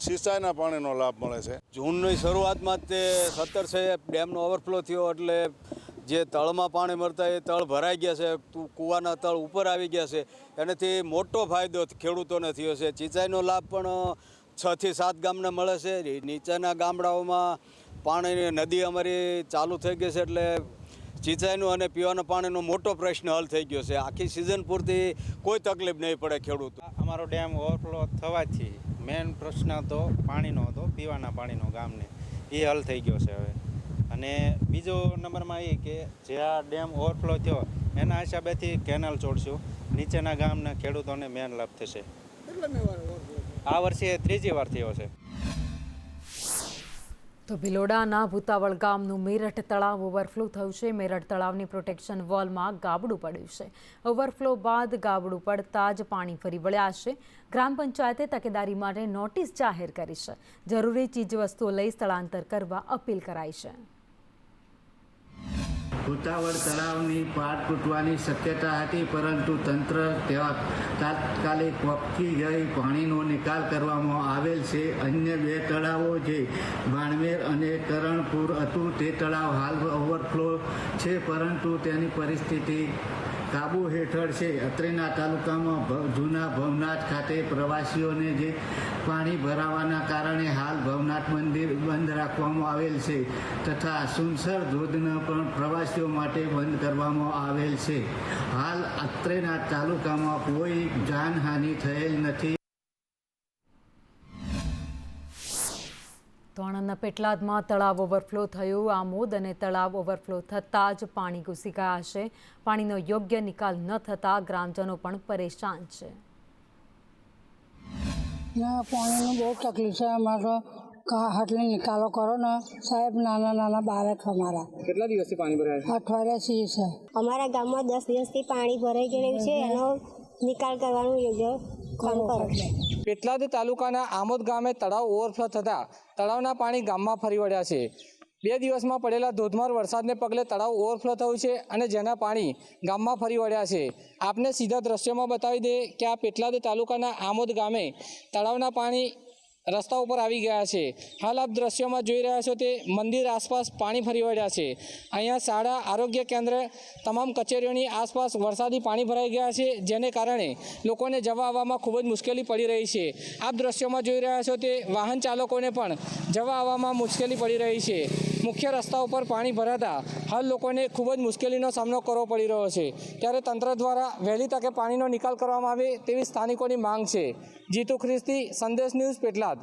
સિંચાઈના પાણીનો લાભ મળે છે. જૂનની શરૂઆતમાં તે 17 ડેમનો ઓવરફ્લો થયો એટલે જે તળમાં પાણી મળતા એ તળ ભરાઈ ગયા છે, કૂવાના તળ ઉપર આવી ગયા છે. એનાથી મોટો ફાયદો ખેડૂતોને થયો છે. સિંચાઈનો લાભ પણ 6 થી 7 ગામને મળે છે. નીચેના ગામડાઓમાં પાણીની નદી અમારી ચાલુ થઈ ગઈ છે એટલે સિંચાઈનું અને પીવાના પાણીનો મોટો પ્રશ્ન હલ થઈ ગયો છે. આખી સિઝન પૂરતી કોઈ તકલીફ નહીં પડે ખેડૂતો. અમારો ડેમ ઓવરફ્લો થવાથી મેઇન પ્રશ્ન તો પાણીનો હતો, પીવાના પાણીનો ગામને, એ હલ થઈ ગયો છે હવે. અને બીજો નંબરમાં એ કે જે આ ડેમ ઓવરફ્લો થયો એના હિસાબેથી કેનાલ છોડશું, નીચેના ગામના ખેડૂતોને મેન લાભ થશે. આ વર્ષે 3જી વાર થયો છે. તો ભિલોડાના ભૂતાવળ ગામનું મેરઠ તળાવ ઓવરફ્લો થયું છે. મેરઠ તળાવની પ્રોટેક્શન વોલમાં ગાબડું પડ્યું છે. ઓવરફ્લો બાદ ગાબડું પડતા જ પાણી ફરી વળ્યા છે. ગ્રામ પંચાયતે તકેદારી માટે નોટિસ જાહેર કરી છે. જરૂરી ચીજવસ્તુઓ લઈ સ્થળાંતર કરવા અપીલ કરાઈ છે. ભૂતાવળ તળાવની પાટ તૂટવાની શક્યતા હતી, પરંતુ તંત્ર તેવા તાત્કાલિક પહોંચી જઈ પાણીનો નિકાલ કરવામાં આવેલ છે. અન્ય 2 તળાવો જે બાણમેર અને કરણપુર હતું તે તળાવ હાલ ઓવરફ્લો છે, પરંતુ તેની પરિસ્થિતિ કાબુ હેઠળ છે. અત્રેના તાલુકામાં જૂના ભવનાથ ખાતે પ્રવાસીઓને જે પાણી ભરાવાના કારણે હાલ ભવનાથ મંદિર બંધ રાખવામાં આવેલ છે તથા સુનસર ધોધને પણ પ્રવાસીઓ માટે બંધ કરવામાં આવેલ છે. હાલ અત્રેના તાલુકામાં કોઈ જાનહાનિ થયેલ નથી. ગામના પેટલાદમાં તળાવ ઓવરફ્લો થયું. આમોદ અને તળાવ ઓવરફ્લો થતાં જ પાણી ઘૂસી ગયા છે. પાણીનો યોગ્ય નિકાલ ન થતાં ગ્રામજનો પણ પરેશાન છે. પાણીની બહુ તકલીફ છે અમારે તો હાટલી નિકાલો કરો ને સાહેબ. નાના બાળક અમારા. કેટલા દિવસથી પાણી ભરાય છે? અઠવાડિયાથી છે. અમારા ગામમાં 10 દિવસથી પાણી ભરાઈ ગયેલું છે. એનો નિકાલ કરવાનું યોગ્ય કામ કરો. પેટલાદ તાલુકાના આમોદ ગામે તળાવ ઓવરફ્લો થતાં તળાવના પાણી ગામમાં ફરી વળ્યા છે. 2 દિવસમાં પડેલા ધોધમાર વરસાદને પગલે તળાવ ઓવરફ્લો થયું છે અને જેના પાણી ગામમાં ફરી વળ્યા છે. આપને સીધા દ્રશ્યોમાં બતાવી દે કે આ પેટલાદ તાલુકાના આમોદ ગામે તળાવના પાણી રસ્તા ઉપર આવી ગયા છે. હાલ આપ દ્રશ્યોમાં જોઈ રહ્યા છો તે મંદિર આસપાસ પાણી ફરી વળ્યા છે. અહીંયા શાળા, આરોગ્ય કેન્દ્ર, તમામ કચેરીઓની આસપાસ વરસાદી પાણી ભરાઈ ગયા છે, જેને કારણે લોકોને જવા આવવામાં ખૂબ જ મુશ્કેલી પડી રહી છે. આપ દ્રશ્યોમાં જોઈ રહ્યા છો તે વાહન ચાલકોને પણ જવા આવવામાં મુશ્કેલી પડી રહી છે. મુખ્ય રસ્તા ઉપર પાણી ભરાતા હાલ લોકોને ખૂબ જ મુશ્કેલીનો સામનો કરવો પડી રહ્યો છે. ત્યારે તંત્ર દ્વારા વહેલી તકે પાણીનો નિકાલ કરવામાં આવે તેવી સ્થાનિકોની માંગ છે. જીતુ ખ્રિસ્તી, સંદેશ ન્યૂઝ, પેટલાદ.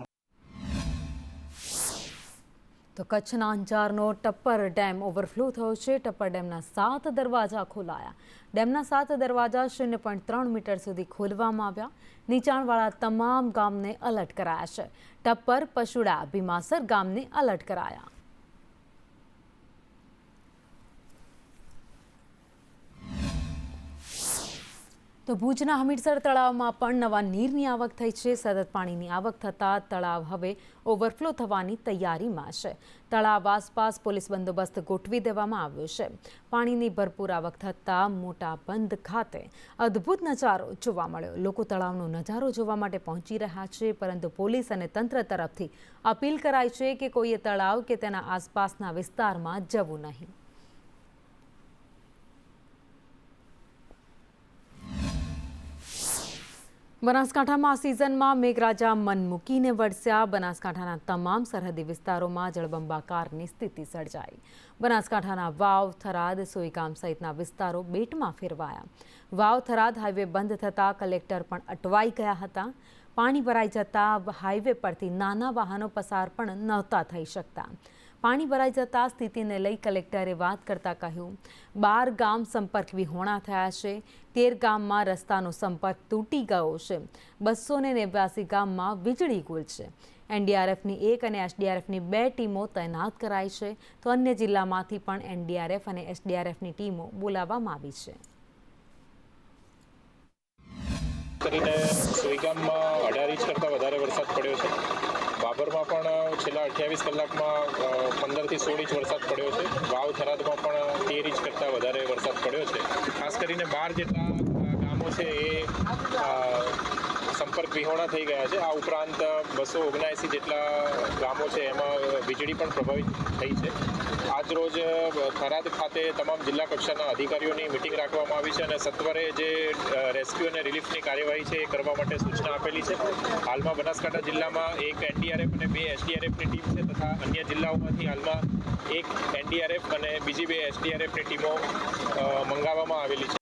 તો કચ્છના અંજારનો ટપ્પર ડેમ ઓવરફ્લો થયો છે. ટપ્પર ડેમના 7 દરવાજા ખોલાયા. ડેમના 7 દરવાજા 0.3 મીટર સુધી ખોલવામાં આવ્યા. નીચાણવાળા તમામ ગામને એલર્ટ કરાયા છે. ટપ્પર, પશુડા, ભીમાસર ગામને એલર્ટ કરાયા. તો ભુજના હમીરસર તળાવમાં પણ નવા નીરની આવક થઈ છે. સતત પાણીની આવક થતાં તળાવ હવે ઓવરફ્લો થવાની તૈયારીમાં છે. તળાવ આસપાસ પોલીસ બંદોબસ્ત ગોઠવી દેવામાં આવ્યો છે. પાણીની ભરપૂર આવક થતાં મોટા બંધ ખાતે અદ્ભુત નજારો જોવા મળ્યો. લોકો તળાવનો નજારો જોવા માટે પહોંચી રહ્યા છે, પરંતુ પોલીસ અને તંત્ર તરફથી અપીલ કરાઈ છે કે કોઈએ તળાવ કે તેના આસપાસના વિસ્તારમાં જવું નહીં. બનાસકાંઠામાં સિઝનમાં મેઘરાજા મન મૂકીને વરસ્યા. બનાસકાંઠાના તમામ સરહદી વિસ્તારોમાં જળબંબાકારની સ્થિતિ સર્જાઈ. બનાસકાંઠાના વાવ, થરાદ, સોઈગામ સહિતના વિસ્તારો બેટમાં ફેરવાયા. વાવ થરાદ હાઈવે બંધ થતાં કલેક્ટર પણ અટવાઈ ગયા હતા. પાણી ભરાઈ જતાં હાઈવે પરથી નાના વાહનો પસાર પણ નહોતા થઈ શકતા. પાણી ભરાઈ જતાં સ્થિતિને લઈ કલેક્ટરે વાત કરતાં કહ્યું, 12 ગામ સંપર્ક વિહોણા થયા છે. 13 ગામમાં રસ્તાનો સંપર્ક તૂટી ગયો છે. 289 ગામમાં વીજળી ગુલ છે. એનડીઆરએફની 1 અને એસડીઆરએફની 2 ટીમો તૈનાત કરાઈ છે. તો અન્ય જિલ્લામાંથી પણ એનડીઆરએફ અને એસડીઆરએફની ટીમો બોલાવવામાં આવી છે. કરીને સુઈગામમાં 18 ઇંચ કરતાં વધારે વરસાદ પડ્યો છે. બાબરમાં પણ છેલ્લા 28 કલાકમાં 15 થી 16 ઇંચ વરસાદ પડ્યો છે. વાવ થરાદમાં પણ 13 ઇંચ કરતાં વધારે વરસાદ પડ્યો છે. ખાસ કરીને 12 જેટલા ગામો છે એ સંપર્ક વિહોણા થઈ ગયા છે. આ ઉપરાંત 279 જેટલા ગામો છે એમાં વીજળી પણ પ્રભાવિત થઈ છે. આજ રોજ થરાદ ખાતે તમામ જિલ્લા કક્ષાના અધિકારીઓની મિટિંગ રાખવામાં આવી છે અને સત્વરે જે રેસ્ક્યુ અને રિલીફની કાર્યવાહી છે એ કરવા માટે સૂચના આપેલી છે. હાલમાં બનાસકાંઠા જિલ્લામાં 1 એનડીઆરએફ અને 2 એસડીઆરએફની ટીમ છે તથા અન્ય જિલ્લાઓમાંથી હાલમાં 1 એનડીઆરએફ અને બીજી 2 એસડીઆરએફની ટીમો મંગાવવામાં આવેલી છે.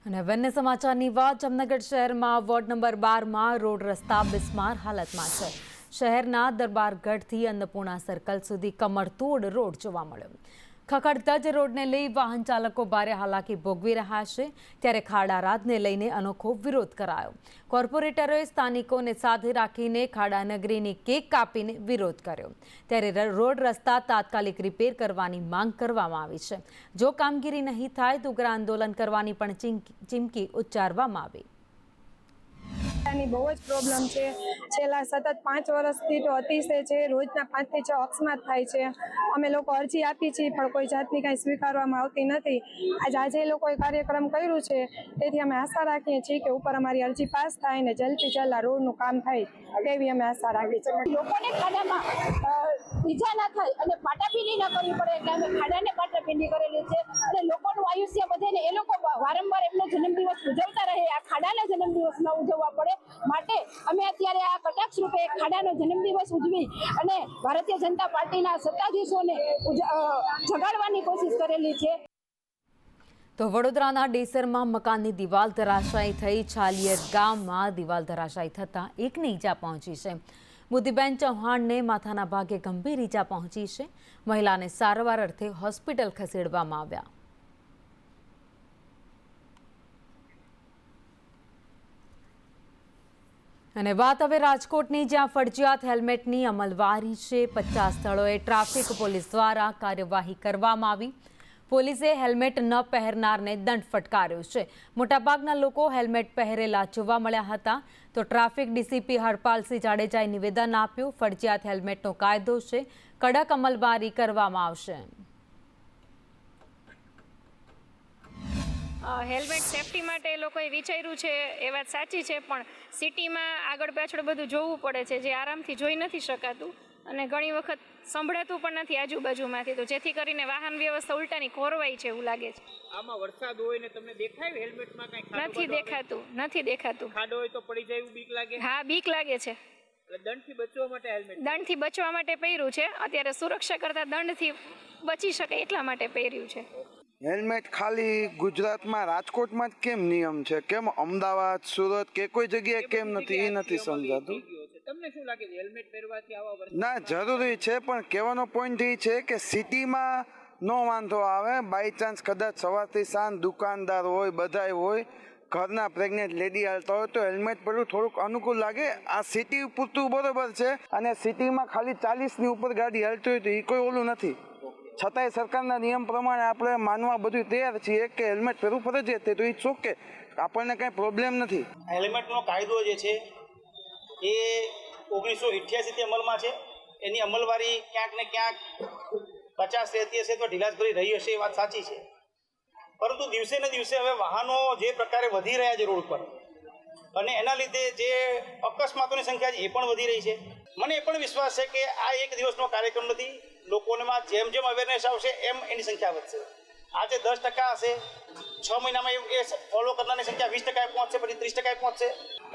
અને અન્ય સમાચારની વાત, જામનગર શહેરમાં વોર્ડ નંબર 12માં રોડ રસ્તા બિસ્માર હાલતમાં છે. શહેરના દરબારગઢથી અન્નપૂર્ણા સર્કલ સુધી કમરતોડ રોડ જોવા મળ્યો. ખખડધજ રોડને લઈ વાહન ચાલકો ભારે હાલાકી ભોગવી રહ્યા છે. ત્યારે ખાડા રાતને લઈને અનોખો વિરોધ કરાયો. કોર્પોરેટરોએ સ્થાનિકોને સાથે રાખીને ખાડા નગરીની કેક કાપીને વિરોધ કર્યો. ત્યારે રોડ રસ્તા તાત્કાલિક રિપેર કરવાની માંગ કરવામાં આવી છે. જો કામગીરી નહીં થાય તો ઉગ્ર આંદોલન કરવાની પણ ચીમકી ઉચ્ચારવામાં આવી. ની બહુ જ પ્રોબ્લેમ છે. છેલ્લા સતત 5 વર્ષથી તો અતિશય છે. રોજના 5 થી 6 અકસ્માત થાય છે. અમે લોકો અરજી આપી છીએ પણ કોઈ જાતની કાંઈ સ્વીકારવામાં આવતી નથી. આજે એ લોકોએ કાર્યક્રમ કર્યું છે તેથી અમે આશા રાખીએ છીએ કે ઉપર અમારી અરજી પાસ થાય ને જલ્દથી જલ્દ આ રોડનું કામ થાય તેવી અમે આશા રાખીએ છીએ. લોકોને ખાડામાં ઈજા ના થાય અને પાટાપીંડી ના કરવી પડે એટલે અમે ખાડાને પાટાપીંડી કરેલી છે અને લોકોનું આયુષ્ય વધે ને એ લોકો વારંવાર એમનો જન્મદિવસ ઉજવતા રહે, આ ખાડાના જન્મદિવસ ન ઉજવવા પડે માટે અમે અત્યારે આ કટાક્ષ રૂપે ખાડાનો જન્મદિવસ ઉજવી અને ભારતીય જનતા પાર્ટીના સત્તાધીશોને જગાડવાની કોશિશ કરેલી છે. તો વડોદરાના ડેસરમાં મકાનની દિવાલ ધરાશાયી થઈ. છાલિયર ગામમાં દિવાલ ધરાશાયી થતાં એકની ઈજા પહોંચી છે. બુદ્ધિબેન ચૌહાણને માથાના ભાગે ગંભીર ઈજા પહોંચી છે. મહિલાને સારવાર અર્થે હોસ્પિટલ ખસેડવામાં આવ્યા. અને વાત હવે રાજકોટની, જ્યાં ફરજિયાત હેલ્મેટની અમલવારી છે. 50 સ્થળોએ ટ્રાફિક પોલીસ દ્વારા કાર્યવાહી કરવામાં આવી. પોલીસે હેલ્મેટ ન પહેરનારને દંડ ફટકાર્યો છે. મોટાભાગના લોકો હેલ્મેટ પહેરેલા જોવા મળ્યા હતા. તો ટ્રાફિક ડીસીપી હરપાલસિંહ જાડેજાએ નિવેદન આપ્યું. ફરજિયાત હેલ્મેટનો કાયદો છે, કડક અમલવારી કરવામાં આવશે. હેલ્મેટ સેફટી માટે એ લોકોએ વિચાર્યું છે, એ વાત સાચી છે, પણ સિટીમાં આગળ પાછળ બધું જોવું પડે છે, જે આરામથી જોઈ નથી શકાતું અને ઘણી વખત સંભળાતું પણ નથી આજુબાજુમાંથી, તો જેથી કરીને વાહન વ્યવસ્થા ઉલટાની ખોરવાઈ છે એવું લાગે છે. આમાં વરસાદ હોય ને તમને દેખાય હેલ્મેટમાં કઈ નથી દેખાતું. ખાડો હોય તો પડી જાય એવું બીક લાગે? હા, બીક લાગે છે. દંડથી બચવા માટે હેલ્મેટ? દંડથી બચવા માટે પહેર્યું છે. અત્યારે સુરક્ષા કરતા દંડથી બચી શકે એટલા માટે પહેર્યું છે. હેલ્મેટ ખાલી ગુજરાતમાં રાજકોટમાં જ કેમ નિયમ છે, કેમ અમદાવાદ, સુરત કે કોઈ જગ્યાએ કેમ નથી, એ નથી સમજાતું. તમને શું લાગે છે હેલ્મેટ પહેરવાથી આવા? ના, જરૂરી છે, પણ કહેવાનો પોઈન્ટ એ છે કે સિટીમાં નો વાંધો આવે. બાય ચાન્સ કદાચ સવારથી સાંજ દુકાનદાર હોય, બધાય હોય, ઘરના પ્રેગ્નેન્ટ લેડી હાલતા હોય તો હેલ્મેટ પહેરવું થોડુંક અનુકૂળ લાગે. આ સિટી પૂરતું બરોબર છે, અને સિટીમાં ખાલી 40ની ઉપર ગાડી હાલતી હોય તો એ કોઈ ઓલું નથી. છતાંય સરકારના નિયમ પ્રમાણે આપણે માનવા બધું તૈયાર છીએ કે હેલ્મેટ પહેરવું ફરજિયાત છે, તો એ ઓકે, આપણને કાંઈ પ્રોબ્લેમ નથી. હેલ્મેટનો કાયદો જે છે એ 1988થી અમલમાં છે. એની અમલવારી ક્યાંક ને ક્યાંક 50 રહેતી હશે તો ઢીલાસભરી રહી હશે, એ વાત સાચી છે. પરંતુ દિવસે ને દિવસે હવે વાહનો જે પ્રકારે વધી રહ્યા છે રોડ પર, અને એના લીધે જે અકસ્માતોની સંખ્યા છે એ પણ વધી રહી છે. મને એ પણ વિશ્વાસ છે કે આ એક દિવસનો કાર્યક્રમ નથી. લોકોમાં જેમ જેમ અવેરનેસ આવશે એમ એની સંખ્યા વધશે. આજે 10% હશે, 6 મહિનામાં એ ફોલો કરનારની સંખ્યા 20% પહોંચશે, પછી 30% પહોંચશે.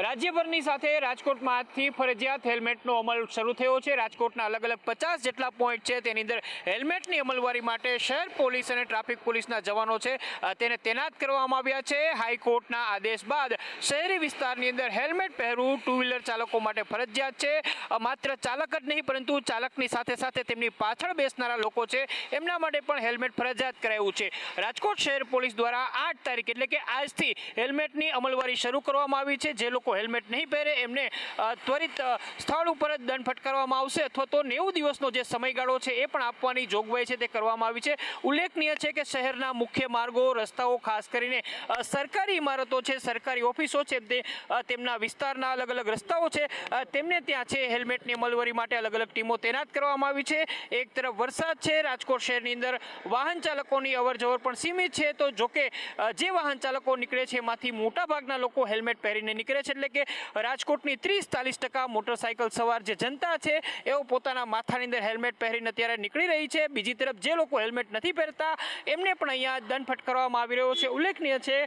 રાજ્યભરની સાથે રાજકોટમાંથી ફરજિયાત હેલ્મેટનો અમલ શરૂ થયો છે. રાજકોટના અલગ અલગ 50 જેટલા પોઈન્ટ છે, તેની અંદર હેલ્મેટની અમલવારી માટે શહેર પોલીસ અને ટ્રાફિક પોલીસના જવાનો છે તેને તૈનાત કરવામાં આવ્યા છે. હાઈકોર્ટના આદેશ બાદ શહેરી વિસ્તારની અંદર હેલ્મેટ પહેરવું ટુ વ્હીલર ચાલકો માટે ફરજિયાત છે. માત્ર ચાલક જ નહીં, પરંતુ ચાલકની સાથે સાથે તેમની પાછળ બેસનારા લોકો છે એમના માટે પણ હેલ્મેટ ફરજિયાત કરાયું છે. રાજકોટ શહેર પોલીસ દ્વારા 8 તારીખ એટલે કે આજથી હેલ્મેટની અમલવારી શરૂ કરવામાં આવી છે. જે લોકો હેલ્મેટ નહીં પહેરે એમને ત્વરિત સ્થળ ઉપર જ દંડ ફટકારવામાં આવશે, અથવા તો 90 દિવસનો જે સમયગાળો છે એ પણ આપવાની જોગવાઈ છે તે કરવામાં આવી છે. ઉલ્લેખનીય છે કે શહેરના મુખ્ય માર્ગો, રસ્તાઓ, ખાસ કરીને સરકારી ઇમારતો છે, સરકારી ઓફિસો છે, તેમના વિસ્તારના અલગ અલગ રસ્તાઓ છે, તેમને ત્યાં છે હેલ્મેટની અમલવારી માટે અલગ અલગ ટીમો તૈનાત કરવામાં આવી છે. એક તરફ વરસાદ છે, રાજકોટ શહેરની અંદર વાહન ચાલકોની અવરજવર પણ સીમિત છે, તો જોકે જે વાહન ચાલકો નીકળે છે એમાંથી મોટાભાગના લોકો હેલ્મેટ પહેરીને નીકળે છે. એટલે કે રાજકોટની 30-40% મોટરસાયકલ સવાર જે જનતા છે એઓ પોતાના માથાની અંદર હેલ્મેટ પહેરીને અત્યારે નીકળી રહી છે. બીજી તરફ જે લોકો હેલ્મેટ નથી પહેરતા એમને પણ અહીંયા દંડ ફટકારવામાં આવી રહ્યો છે. ઉલ્લેખનીય છે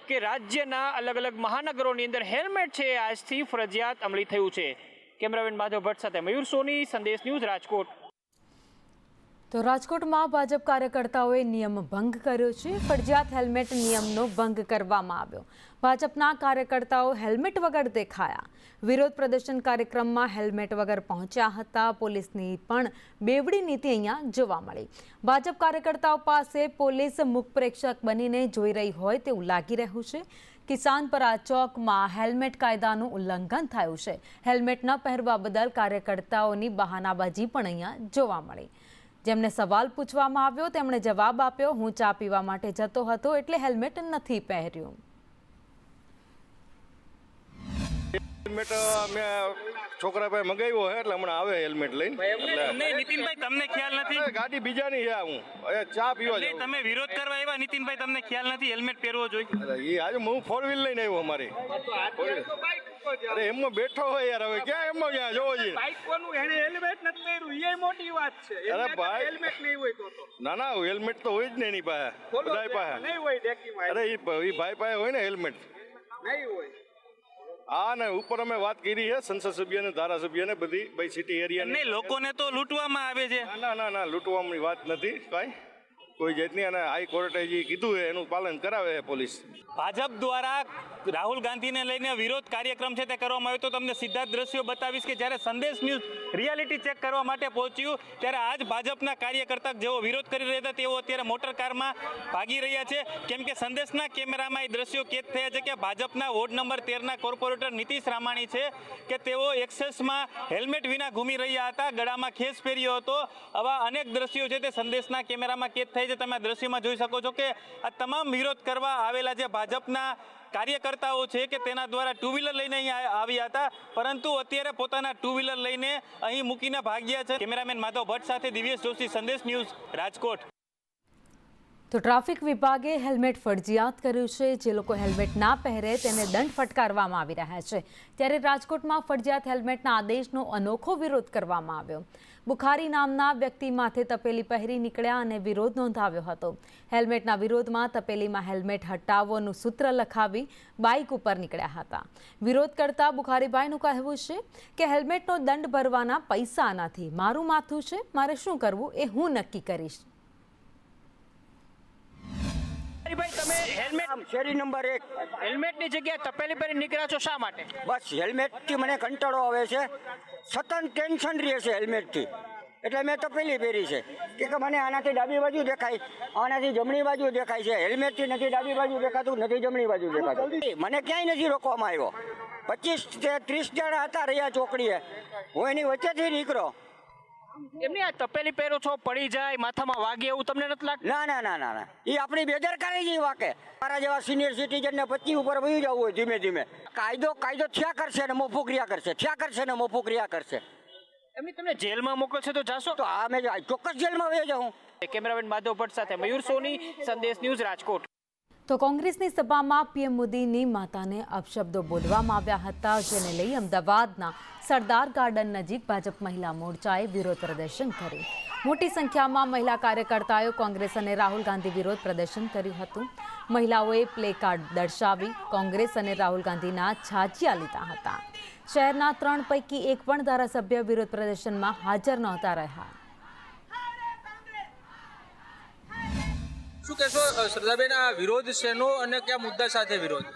કે રાજ્યના અલગ અલગ મહાનગરોની અંદર હેલ્મેટ છે આજથી ફરજિયાત અમલી થયું છે. કેમેરામેન માધવ ભટ્ટ સાથે મયુર સોની, સંદેશ ન્યૂઝ, રાજકોટ. તો રાજકોટમાં ભાજપ કાર્યકર્તાઓએ નિયમ ભંગ કર્યો છે. ફરજિયાત હેલ્મેટ નિયમનો ભંગ કરવામાં આવ્યો. ભાજપના કાર્યકર્તાઓ હેલ્મેટ વગર દેખાયા. વિરોધ પ્રદર્શન કાર્યક્રમમાં હેલ્મેટ વગર પહોંચ્યા હતા. પોલીસની પણ બેવડી નીતિ અહીંયા જોવા મળી. ભાજપ કાર્યકર્તાઓ પાસે પોલીસ મુખ પ્રેક્ષક બનીને જોઈ રહી હોય તેવું લાગી રહ્યું છે. કિસાનપરા ચોકમાં હેલ્મેટ કાયદાનું ઉલ્લંઘન થયું છે. હેલ્મેટ ન પહેરવા બદલ કાર્યકર્તાઓની બહાનાબાજી પણ અહીંયા જોવા મળી. જેમને સવાલ પૂછવામાં આવ્યો તેમણે જવાબ આપ્યો, હું ચા પીવા માટે જતો હતો એટલે હેલ્મેટ નથી પહેર્યું. હેલ્મેટ મેં છોકરા ભાઈ મંગાવ્યો હે એટલે હમણાં આવે હેલ્મેટ લઈને. નીતિનભાઈ તમને ખ્યાલ નથી? ગાડી બીજાની છે, હું ચા પીવા જાઉં. તમે વિરોધ કરવા આવ્યા નીતિનભાઈ, તમને ખ્યાલ નથી હેલ્મેટ પહેરવો જોઈએ? એ આજે હું 4 વ્હીલ લઈને આવ્યો અમારી. અરે એમમાં બેઠો હોય યાર, હવે ક્યાં એમમાં ક્યાં જોવો છે? બાઈક કોનું એને હેલ્મેટ નથી પહેર્યું એ મોટી વાત છે. અરે ભાઈ હેલ્મેટ નહીં હોય તો ના હેલ્મેટ તો હોય જ ને એની પાસે, બધાય પાસે નહીં હોય. ડેકીમાં અરે એ ભાઈ પાસે હોય ને હેલ્મેટ, નહીં હોય. હા ને ઉપર અમે વાત કરી છે સંસદ સભ્યને, ધારાસભ્યને, બધી ભાઈ સિટી એરિયા નહીં, લોકોને તો લૂંટવામાં આવે છે. ના લૂંટવાની વાત નથી કાંઈ, કોઈ જાતની. અને હાઈકોર્ટે જે કીધું છે એનું પાલન કરાવે છે પોલીસ. ભાજપ દ્વારા રાહુલ ગાંધીને લઈને વિરોધ કાર્યક્રમ છે તે કરવામાં આવ્યો. તો તમને સીધા જ દ્રશ્યો બતાવીશ કે જ્યારે સંદેશ ન્યૂઝ રિયાલિટી ચેક કરવા માટે પહોંચ્યું ત્યારે આજ ભાજપના કાર્યકર્તા જેઓ વિરોધ કરી રહ્યા હતા તેઓ અત્યારે મોટર કારમાં ભાગી રહ્યા છે. કેમ કે સંદેશના કેમેરામાં એ દ્રશ્યો કેદ થયા છે કે ભાજપના વોર્ડ નંબર 13ના કોર્પોરેટર નીતિશ રામાણી છે કે તેઓ એક્સેસમાં હેલ્મેટ વિના ઘૂમી રહ્યા હતા, ગળામાં ખેસ પહેર્યો હતો. આવા અનેક દ્રશ્યો છે તે સંદેશના કેમેરામાં કેદ થાય છે. તમે આ દ્રશ્યમાં જોઈ શકો છો કે આ તમામ વિરોધ કરવા આવેલા જે ભાજપના કાર્યકર્તાઓ છે કે તેના દ્વારા ટુ વ્હીલર લઈને અહીં આવ્યા હતા, પરંતુ અત્યારે પોતાના ટુ વ્હીલર લઈને અહીં મૂકીને ભાગ્યા છે. કેમેરામેન માધવ ભટ્ટ સાથે દિવ્યેશ જોશી, સંદેશ ન્યૂઝ, રાજકોટ. તો ટ્રાફિક વિભાગે હેલ્મેટ ફરજિયાત કર્યું છે. જે લોકો હેલ્મેટ ના પહેરે તેને દંડ ફટકારવામાં આવી રહ્યા છે. ત્યારે રાજકોટમાં ફરજિયાત હેલ્મેટના આદેશનો અનોખો વિરોધ કરવામાં આવ્યો. બુખારી નામના વ્યક્તિ માથે તપેલી પહેરી નીકળ્યા અને વિરોધ નોંધાવ્યો હતો. હેલ્મેટના વિરોધમાં તપેલીમાં હેલ્મેટ હટાવોનું સૂત્ર લખાવી બાઇક ઉપર નીકળ્યા હતા. વિરોધ કરતા બુખારીભાઈનું કહેવું છે કે હેલ્મેટનો દંડ ભરવાના પૈસા નથી, મારું માથું છે, મારે શું કરવું એ હું નક્કી કરીશ. તમે હેલ્મેટ શેરી નંબર 1 હેલ્મેટની જગ્યાએ તપેલી પહેરી નીકળ્યા છો, શા માટે? બસ હેલ્મેટથી મને કંટાળો આવે છે, સતત ટેન્શન રહે છે હેલ્મેટથી, એટલે મેં તપેલી પહેરી છે કે મને આનાથી ડાબી બાજુ દેખાય, આનાથી જમણી બાજુ દેખાય છે. હેલ્મેટથી નથી ડાબી બાજુ દેખાતું, નથી જમણી બાજુ દેખાતું. મને ક્યાંય નથી રોકવામાં આવ્યો. 25-30 જણા હતા રહ્યા ચોકડીએ, હું એની વચ્ચેથી નીકળ્યો. એમની આ તપેલી પહેરો છો, પડી જાય, માથામાં વાગે એવું તમને નથી લાગતું? ના ના ના ના ના, એ આપણી બેદરકારી જ વાકે. મારા જેવા સિનિયર સિટીઝનને 25 ઉપર વહી જવું હોય ધીમે ધીમે. કાયદો થયા કરશે ને મોફું ક્રિયા કરશે, થયા કરશે ને મોફું ક્રિયા કરશે. એમની તમને જેલમાં મોકલશે તો જાશો? તો આ મેં ચોક્કસ જેલમાં વહી જાઉં. કેમેરામેન માધવ ભટ્ટ સાથે મયુર સોની, સંદેશ ન્યૂઝ, રાજકોટ. તો કોંગ્રેસની સભામાં પીએમ મોદીની માતાને અપશબ્દો બોલવામાં આવ્યા હતા, જેને લઈ અમદાવાદના સરદાર ગાર્ડન નજીક ભાજપ મહિલા મોરચાએ વિરોધ પ્રદર્શન કર્યું. મોટી સંખ્યામાં મહિલા કાર્યકર્તાઓએ કોંગ્રેસ અને રાહુલ ગાંધી વિરોધ પ્રદર્શન કર્યું હતું. મહિલાઓએ પ્લે કાર્ડ દર્શાવી કોંગ્રેસ અને રાહુલ ગાંધીના છાજિયા લીધા હતા. શહેરના 3 પૈકી એક પણ ધારાસભ્ય વિરોધ પ્રદર્શનમાં હાજર નહોતા રહ્યા. શું કહેશો શ્રદ્ધાબેન, આ વિરોધ શેનો અને કયા મુદ્દા સાથે વિરોધ?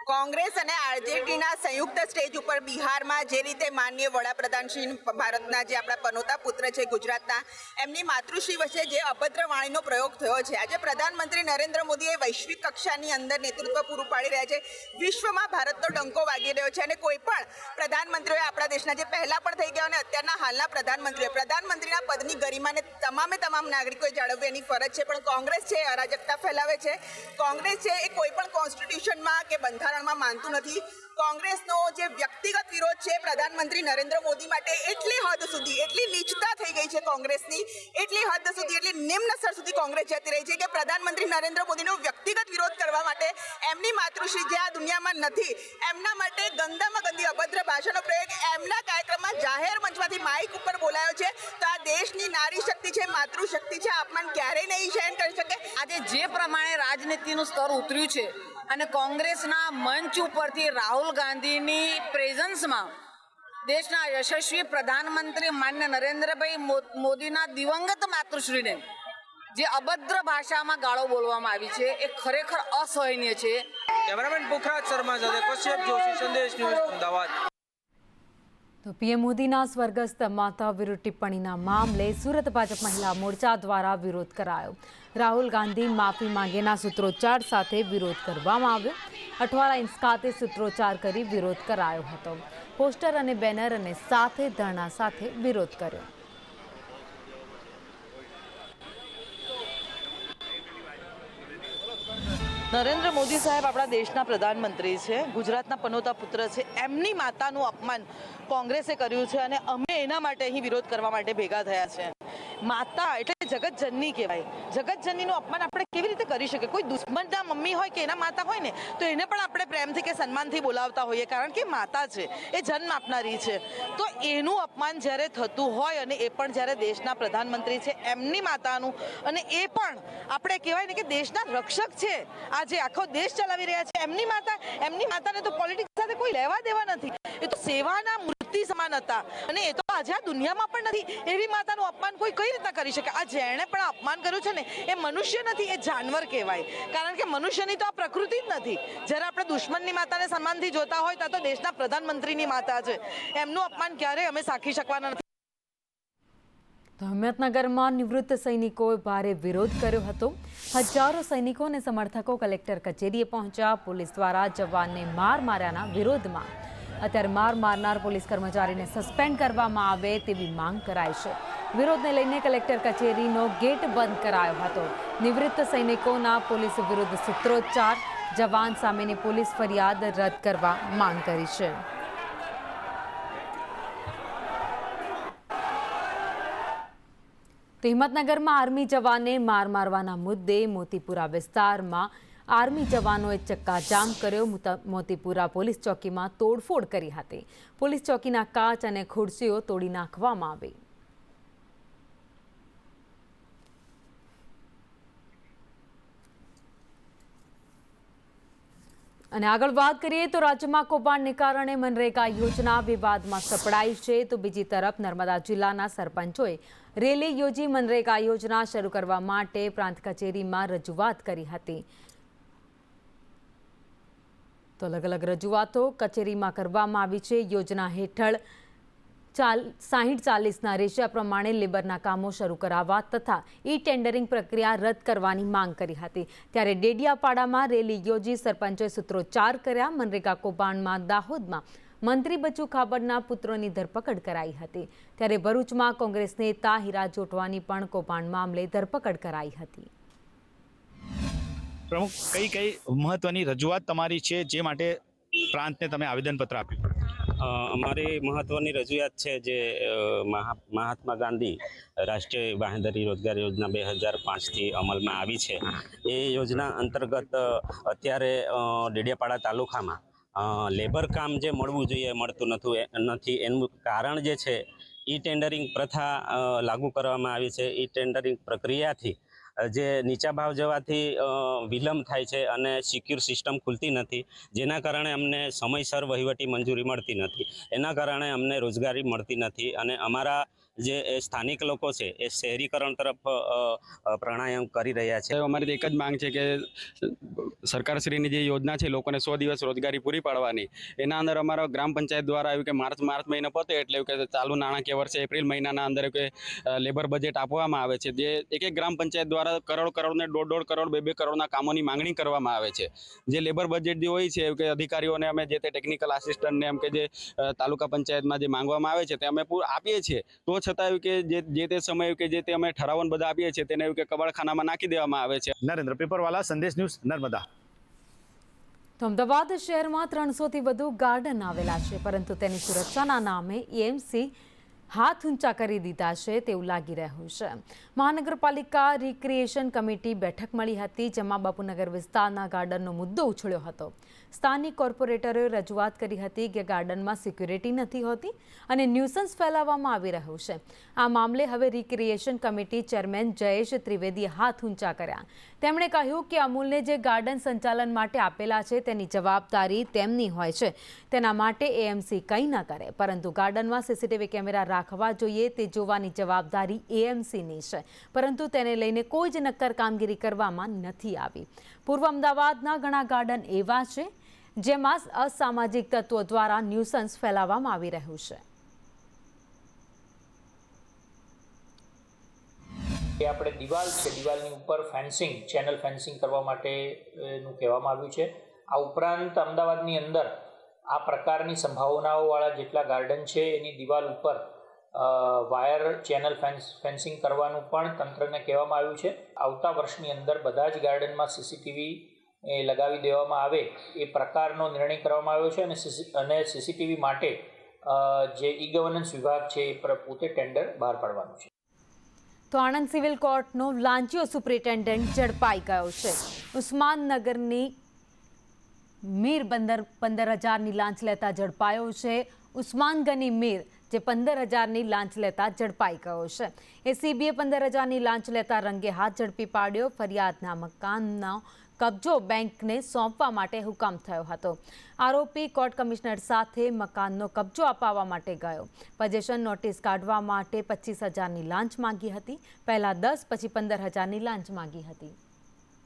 કોંગ્રેસ અને આરજેડીના સંયુક્ત સ્ટેજ ઉપર બિહારમાં જે રીતે માનનીય વડાપ્રધાન શ્રી ભારતના જે આપણા પનોતા પુત્ર છે ગુજરાતના, એમની માતૃશ્રી વચ્ચે જે અભદ્ર વાણીનો પ્રયોગ થયો છે. આજે પ્રધાનમંત્રી નરેન્દ્ર મોદીએ વૈશ્વિક કક્ષાની અંદર નેતૃત્વ પૂરું પાડી રહ્યા છે. વિશ્વમાં ભારતનો ડંકો વાગી રહ્યો છે અને કોઈ પણ પ્રધાનમંત્રીઓએ આપણા દેશના જે પહેલા પણ થઈ ગયા અને અત્યારના હાલના પ્રધાનમંત્રીના પદની ગરિમાને તમામ નાગરિકોએ જાળવવી એની ફરજ છે. પણ કોંગ્રેસ છે અરાજકતા ફેલાવે છે. કોંગ્રેસ છે એ કોઈ પણ કોન્સ્ટિટ્યુશનમાં કે બંધારણ માનતું નથી. કોંગ્રેસનો જે વ્યક્તિગત વિરોધ છે પ્રધાનમંત્રી નરેન્દ્ર મોદી માટે એટલી હદ સુધી, એટલી નીચતા થઈ ગઈ છે કોંગ્રેસની, એટલી હદ સુધી, એટલી નિમ્ન સ્તર સુધી કોંગ્રેસ જતી રહી છે કે પ્રધાનમંત્રી નરેન્દ્ર મોદીનો વ્યક્તિગત વિરોધ કરવા માટે એમની માતૃશ્રી જે આ દુનિયામાં નથી, એમના માટે ગંદામાં ગંદી અભદ્ર ભાષાનો પ્રયોગ એમના કાર્યક્રમમાં જાહેર મંચમાંથી માઇક ઉપર બોલાયો છે. તો આ દેશની નારી શક્તિ છે, માતૃશક્તિ છે, અપમાન ક્યારેય નહીં સહન કરી શકે. આજે જે પ્રમાણે રાજનીતિનું સ્તર ઉતર્યું છે અને કોંગ્રેસના મંચ ઉપરથી રાહુલ ગાંધીની પ્રેઝન્સમાં દેશના યશસ્વી પ્રધાનમંત્રી માન્ય નરેન્દ્રભાઈ મોદીના દિવંગત માતૃશ્રીને જે અભદ્ર ભાષામાં ગાળો બોલવામાં આવી છે એ ખરેખર અસહનીય છે. કેમેરામેન પુખરાજ શર્મા સાથે કશ્યપ જોશી, સંદેશ ન્યૂઝ, અમદાવાદ. તો પીએમ મોદીના સ્વર્ગસ્થ માતા વિરુદ્ધ ટિપ્પણીના મામલે સુરત ભાજપ મહિલા મોરચા દ્વારા વિરોધ કરાયો. રાહુલ ગાંધી માફી માંગેના સૂત્રોચ્ચાર સાથે વિરોધ કરવામાં આવ્યો. અઠવાલા ઇંચ ખાતે સૂત્રોચ્ચાર કરી વિરોધ કરાયો હતો. પોસ્ટર અને બેનર અને સાથે ધરણા સાથે વિરોધ કર્યો. નરેન્દ્ર મોદી સાહેબ આપણા દેશના પ્રધાનમંત્રી છે, ગુજરાતના પનોતા પુત્ર છે. એમની માતાનું અપમાન કોંગ્રેસે કર્યું છે અને અમે એના માટે અહીં વિરોધ કરવા માટે ભેગા થયા છે. માતા એટલે જગતજનની કહેવાય. જગતજનનીનું અપમાન આપણે કેવી રીતે કરી શકીએ? કોઈ દુશ્મનના મમ્મી હોય કે એના માતા હોય ને તો એને પણ આપણે પ્રેમથી કે સન્માનથી બોલાવતા હોઈએ, કારણ કે માતા છે, એ જન્મ આપનારી છે. તો એનું અપમાન જ્યારે થતું હોય અને એ પણ જ્યારે દેશના પ્રધાનમંત્રી છે એમની માતાનું, અને એ પણ આપણે કહેવાય ને કે દેશના રક્ષક છે, આજે આખો દેશ ચલાવી રહ્યા છે, એમની માતાને તો પોલિટિક્સ સાથે કોઈ લેવા દેવા નથી. એ તો સેવાના મૂર્તિ સમાન હતા અને એ તો આજે આ દુનિયામાં પણ નથી. એવી માતાનું અપમાન કોઈ કઈ રીતના કરી શકે? આ જેણે પણ અપમાન કર્યું છે ને એ મનુષ્ય નથી, એ જાનવર કહેવાય. કારણ કે મનુષ્યની તો આ પ્રકૃતિ જ નથી. જ્યારે આપણે દુશ્મનની માતાને સન્માનથી જોતા હોય ત્યાં તો દેશના પ્રધાનમંત્રીની માતા છે, એમનું અપમાન ક્યારેય અમે સાખી શકવાના નથી. તો હિંમતનગરમાં નિવૃત્ત સૈનિકોએ ભારે વિરોધ કર્યો હતો. હજારો સૈનિકો અને સમર્થકો કલેક્ટર કચેરીએ પહોંચ્યા. પોલીસ દ્વારા જવાનને માર માર્યાના વિરોધમાં અત્યારે માર મારનાર પોલીસ કર્મચારીને સસ્પેન્ડ કરવામાં આવે તેવી માંગ કરાઈ છે. વિરોધને લઈને કલેક્ટર કચેરીનો ગેટ બંધ કરાયો હતો. નિવૃત્ત સૈનિકોના પોલીસ વિરુદ્ધ સૂત્રોચ્ચાર, જવાન સામેની પોલીસ ફરિયાદ રદ કરવા માંગ કરી છે. તો હિંમતનગરમાં આર્મી જવાનને માર મારવાના મુદ્દે મોતીપુરા વિસ્તારમાં આર્મી જવાનોએ ચક્કાજામ કર્યો. મોતીપુરા પોલીસ ચોકીમાં તોડફોડ કરી હતી. પોલીસ ચોકીના કાચ અને ખુરશીઓ તોડી નાખવામાં આવી. અને આગળ વાત કરીએ તો રાજ્યમાં કૌભાંડને કારણે મનરેગા યોજના વિવાદમાં સપડાઈ છે. તો બીજી તરફ નર્મદા જિલ્લાના સરપંચોએ રેલી યોજી મનરેગા યોજના શરૂ કરવા માટે પ્રાંત કચેરીમાં રજૂઆત કરી હતી. તો અલગ અલગ રજૂઆતો કચેરીમાં કરવામાં આવી છે. યોજના હેઠળ 60-40ના રેશિયા પ્રમાણે લેબરના કામો શરૂ કરાવવા તથા ઈ-ટેન્ડરિંગ પ્રક્રિયા રદ કરવાની માંગ કરી હતી. ત્યારે ડેડિયાપાડામાં રેલી યોજી સરપંચોએ સૂત્રોચ્ચાર કર્યા. મનરેગા કૌભાંડમાં દાહોદમાં મંત્રી બચુ ખાબડના પુત્રોની ધરપકડ કરાઈ હતી. ત્યારે ભરૂચમાં કોંગ્રેસ નેતા હીરા જોટવાની પણ કૌભાંડ મામલે ધરપકડ કરાઈ હતી. પ્રમુખ, કઈ મહત્વની રજૂઆત તમારી છે જે માટે પ્રાંતને તમે આવેદનપત્ર આપ્યું? અમારી મહત્વની રજૂઆત છે જે મહાત્મા ગાંધી રાષ્ટ્રીય બાંહેધરી રોજગાર યોજના 2005થી અમલમાં આવી છે. એ યોજના અંતર્ગત અત્યારે ડેડિયાપાડા તાલુકામાં લેબર કામ જે મળવું જોઈએ મળતું નથી. એનું કારણ જે છે ઈ ટેન્ડરિંગ પ્રથા લાગુ કરવામાં આવી છે. ઈ ટેન્ડરિંગ પ્રક્રિયાથી જે નીચા ભાવ જવાથી વિલંબ થાય છે અને સિક્યુર સિસ્ટમ ખુલતી નથી, જેના કારણે અમને સમયસર વહીવટી મંજૂરી મળતી નથી. એના કારણે અમને રોજગારી મળતી નથી અને અમારા જે સ્થાનિક લોકો છે એ શહેરીકરણ તરફ પ્રાણાયામ કરી રહ્યા છે. અમારી એક જ માંગ છે કે સરકારશ્રીની જે યોજના છે લોકોને 100 દિવસ રોજગારી પૂરી પાડવાની, એના અંદર અમારા ગ્રામ પંચાયત દ્વારા આવ્યું કે માર્ચ મહિનો પતે એટલે કે ચાલુ નાણાકીય વર્ષે એપ્રિલ મહિનાના અંદર કે લેબર બજેટ આપવામાં આવે છે. જે એક ગ્રામ પંચાયત દ્વારા કરોડ ને 1.5 કરોડ 2 કરોડના કામોની માંગણી કરવામાં આવે છે. જે લેબર બજેટ જે હોય છે કે અધિકારીઓને અમે જે તે ટેકનિકલ આસિસ્ટન્ટને એમ કે જે તાલુકા પંચાયતમાં જે માંગવામાં આવે છે તે અમે આપીએ છીએ. તો છતાં એવું કે જે તે સમય કે જે તે અમે ઠરાવન બધા આપીએ છીએ તેને એવું કે કબાડખાનામાં નાખી દેવામાં આવે છે. નરેન્દ્ર પેપરવાલા, સંદેશ ન્યૂઝ, નર્મદા. તો અમદાવાદ શહેરમાં 300થી વધુ ગાર્ડન આવેલા છે, પરંતુ તેની સુરક્ષાના નામે એએમસી હાથ ઊંચા કરી દીધા છે તેવું લાગી રહ્યું છે. મહાનગરપાલિકા રિક્રિએશન કમિટી બેઠક મળી હતી, જેમાં બાપુનગર વિસ્તારના ગાર્ડનનો મુદ્દો ઉછળ્યો હતો. સ્થાનિક કોર્પોરેટરોએ રજૂઆત કરી હતી કે ગાર્ડનમાં સિક્યુરિટી નથી હોતી અને ન્યુસન્સ ફેલાવવામાં આવી રહ્યું છે. આ મામલે હવે રિક્રિએશન કમિટી ચેરમેન જયેશ ત્રિવેદીએ હાથ ઊંચા કર્યા. તેમણે કહ્યું કે અમૂલને જે ગાર્ડન સંચાલન માટે આપેલા છે તેની જવાબદારી તેમની હોય છે. તેના માટે એએમસી કંઈ ન કરે, પરંતુ ગાર્ડનમાં સીસીટીવી કેમેરા રાખવા જોઈએ તે જોવાની જવાબદારી એએમસીની છે, પરંતુ તેને લઈને કોઈ જ નક્કર કામગીરી કરવામાં નથી આવી. પૂર્વ અમદાવાદના ઘણા ગાર્ડન એવા છે જેમાં અસામાજિક તત્વો દ્વારા ન્યુસન્સ ફેલાવવામાં આવી રહ્યું છે. આપણે દિવાલ છે, દિવાલની ઉપર ફેન્સિંગ, ચેનલ ફેન્સિંગ કરવા માટેનું કહેવામાં આવ્યું છે. આ ઉપરાંત અમદાવાદની અંદર આ પ્રકારની સંભાવનાઓવાળા જેટલા ગાર્ડન છે એની દિવાલ ઉપર વાયર ચેનલ ફેન્સિંગ કરવાનું પણ તંત્રને કહેવામાં આવ્યું છે. આવતા વર્ષની અંદર બધા જ ગાર્ડનમાં સીસીટીવી લગાવી દેવામાં આવે એ પ્રકારનો નિર્ણય કરવામાં આવ્યો છે અને સીસીટીવી માટે જે ઈ ગવર્નન્સ વિભાગ છે એ પોતે ટેન્ડર બહાર પાડવાનું છે. તો આણંદ સિવિલ કોર્ટનો લાંચિયો સુપ્રિન્ટેન્ડન્ટ ઝડપાઈ ગયો છે. ઉસ્માનનગરની મીર 15,000ની લાંચ લેતા ઝડપાયો છે. ઉસ્માન ગની મીર જે 15,000ની લાંચ લેતા ઝડપાઈ ગયો છે. એસીબીએ 15,000ની લાંચ લેતા રંગે હાથ ઝડપી પાડ્યો. ફરિયાદના મકાનનો કબજો બેંકને સોંપવા માટે હુકમ થયો હતો. આરોપી કોર્ટ કમિશનર સાથે મકાનનો કબજો અપાવવા માટે ગયો. પોઝેશન નોટિસ કાઢવા માટે 25,000ની લાંચ માંગી હતી. પહેલા 10 પછી 15,000ની લાંચ માંગી હતી.